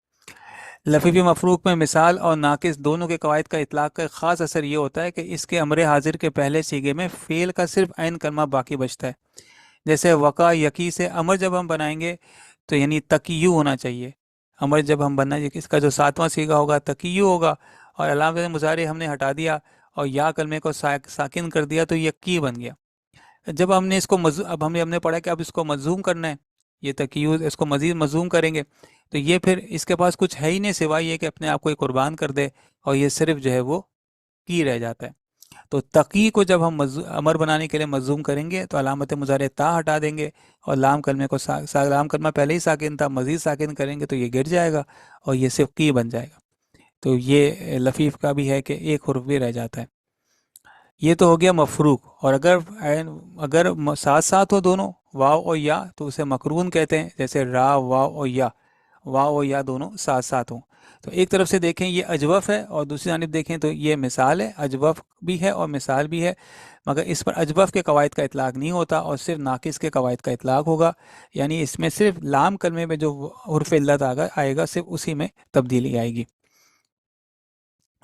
لفیف مفروق میں مثال اور ناقص دونوں کے قواعد کا اطلاق کا خاص اثر یہ ہوتا ہے کہ اس کے امر حاضر کے پہلے سیغے میں فعل کا صرف عین کلمہ باقی بچتا ہے، جیسے وقع یقی سے امر جب ہم بنائیں گے تو یعنی تقیو ہونا چاہیے، امر جب ہم بننا اس کا جو 7واں سیغہ ہوگا تقیو ہوگا، اور علامت مضارع ہم نے ہٹا دیا اور یا کلمے کو ساکن کر دیا تو یقی بن گیا۔ جب ہم نے اس کو اب ہم نے پڑھا کہ اب اس کو مضموم کرنا ہے، یہ تقیو اس کو مزید مضموم کریں گے تو یہ پھر اس کے پاس کچھ ہے ہی نہیں سوائے یہ کہ اپنے آپ کو قربان کر دے، اور یہ صرف جو ہے وہ کی رہ جاتا ہے۔ تو تقی کو جب ہم امر بنانے کے لیے مضموم کریں گے تو علامت مضارع تا ہٹا دیں گے، اور لام کلمے کو لام کلمہ پہلے ہی ساکن تھا، مزید ساکن کریں گے تو یہ گر جائے گا اور یہ صرف کی بن جائے گا۔ تو یہ لفیف کا بھی ہے کہ ایک حرف بھی رہ جاتا ہے۔ یہ تو ہو گیا مفروق، اور اگر ساتھ ساتھ ہو دونوں واو اور یا تو اسے مقرون کہتے ہیں، جیسے را واو اور یا، واو اور یا دونوں ساتھ ساتھ ہوں۔ تو ایک طرف سے دیکھیں یہ اجوف ہے، اور دوسری جانب دیکھیں تو یہ مثال ہے، اجوف بھی ہے اور مثال بھی ہے، مگر اس پر اجوف کے قواعد کا اطلاق نہیں ہوتا اور صرف ناقص کے قواعد کا اطلاق ہوگا، یعنی اس میں صرف لام کلمے میں جو حرف علت آئے گا صرف اسی میں تبدیلی آئے گی۔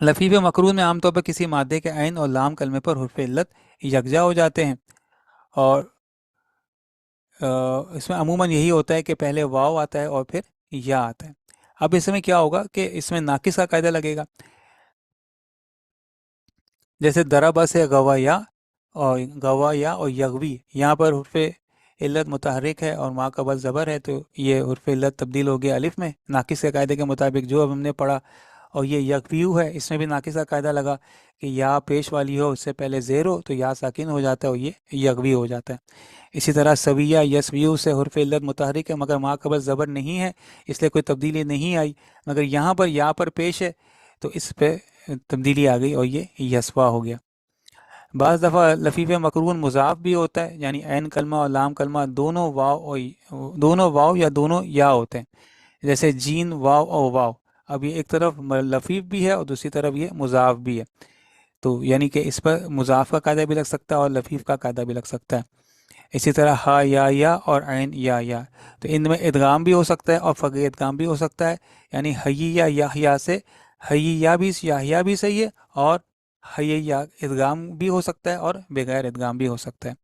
لفیف مقرون میں عام طور پر کسی مادے کے عین اور لام کلمے پر حرف علت یکجا ہو جاتے ہیں، اور اس میں عموماً یہی ہوتا ہے کہ پہلے واو آتا ہے اور پھر یا آتا ہے۔ اب اس میں کیا ہوگا کہ اس میں ناقص کا قاعدہ لگے گا، جیسے دربا سے گوایا اور یغوی، یہاں پر حرف علت متحرک ہے اور ما قبل زبر ہے، تو یہ حرف علت تبدیل ہو گیا الف میں ناقص کے قاعدے کے مطابق جو اب ہم نے پڑھا، اور یہ یغویو ہے، اس میں بھی ناقص کا قاعدہ لگا کہ یا پیش والی ہو، اس سے پہلے زیر ہو تو یا ساکن ہو جاتا ہے اور یہ یغوی ہو جاتا ہے۔ اسی طرح سویہ یسویو سے حرف علت متحرک ہے مگر ما قبل زبر نہیں ہے، اس لیے کوئی تبدیلی نہیں آئی، مگر یہاں پر یا پر پیش ہے تو اس پہ تبدیلی آ گئی اور یہ یسوا ہو گیا۔ بعض دفعہ لفیف مقرون مضاف بھی ہوتا ہے، یعنی عین کلمہ اور لام کلمہ دونوں واو یا دونوں یا ہوتے ہیں، جیسے جین واو اور واو، اب یہ ایک طرف لفیف بھی ہے اور دوسری طرف یہ مضاف بھی ہے، تو یعنی کہ اس پر مضاف کا قاعدہ بھی لگ سکتا ہے اور لفیف کا قاعدہ بھی لگ سکتا ہے۔ اسی طرح ہا یا اور عین یا، تو ان میں ادغام بھی ہو سکتا ہے اور فقہ ادغام بھی ہو سکتا ہے، یعنی یا سے یا بھی بھی صحیح ہے، اور یا ادغام بھی ہو سکتا ہے اور بغیر ادغام بھی ہو سکتا ہے۔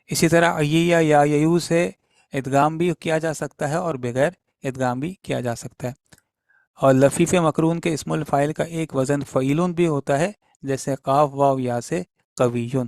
اسی طرح یا یو سے ادغام بھی کیا جا سکتا ہے اور بغیر ادغام بھی کیا جا سکتا ہے۔ اور لفیف مقرون کے اسم الفاعل کا ایک وزن فعیلون بھی ہوتا ہے، جیسے قاف واو یا سے قویون۔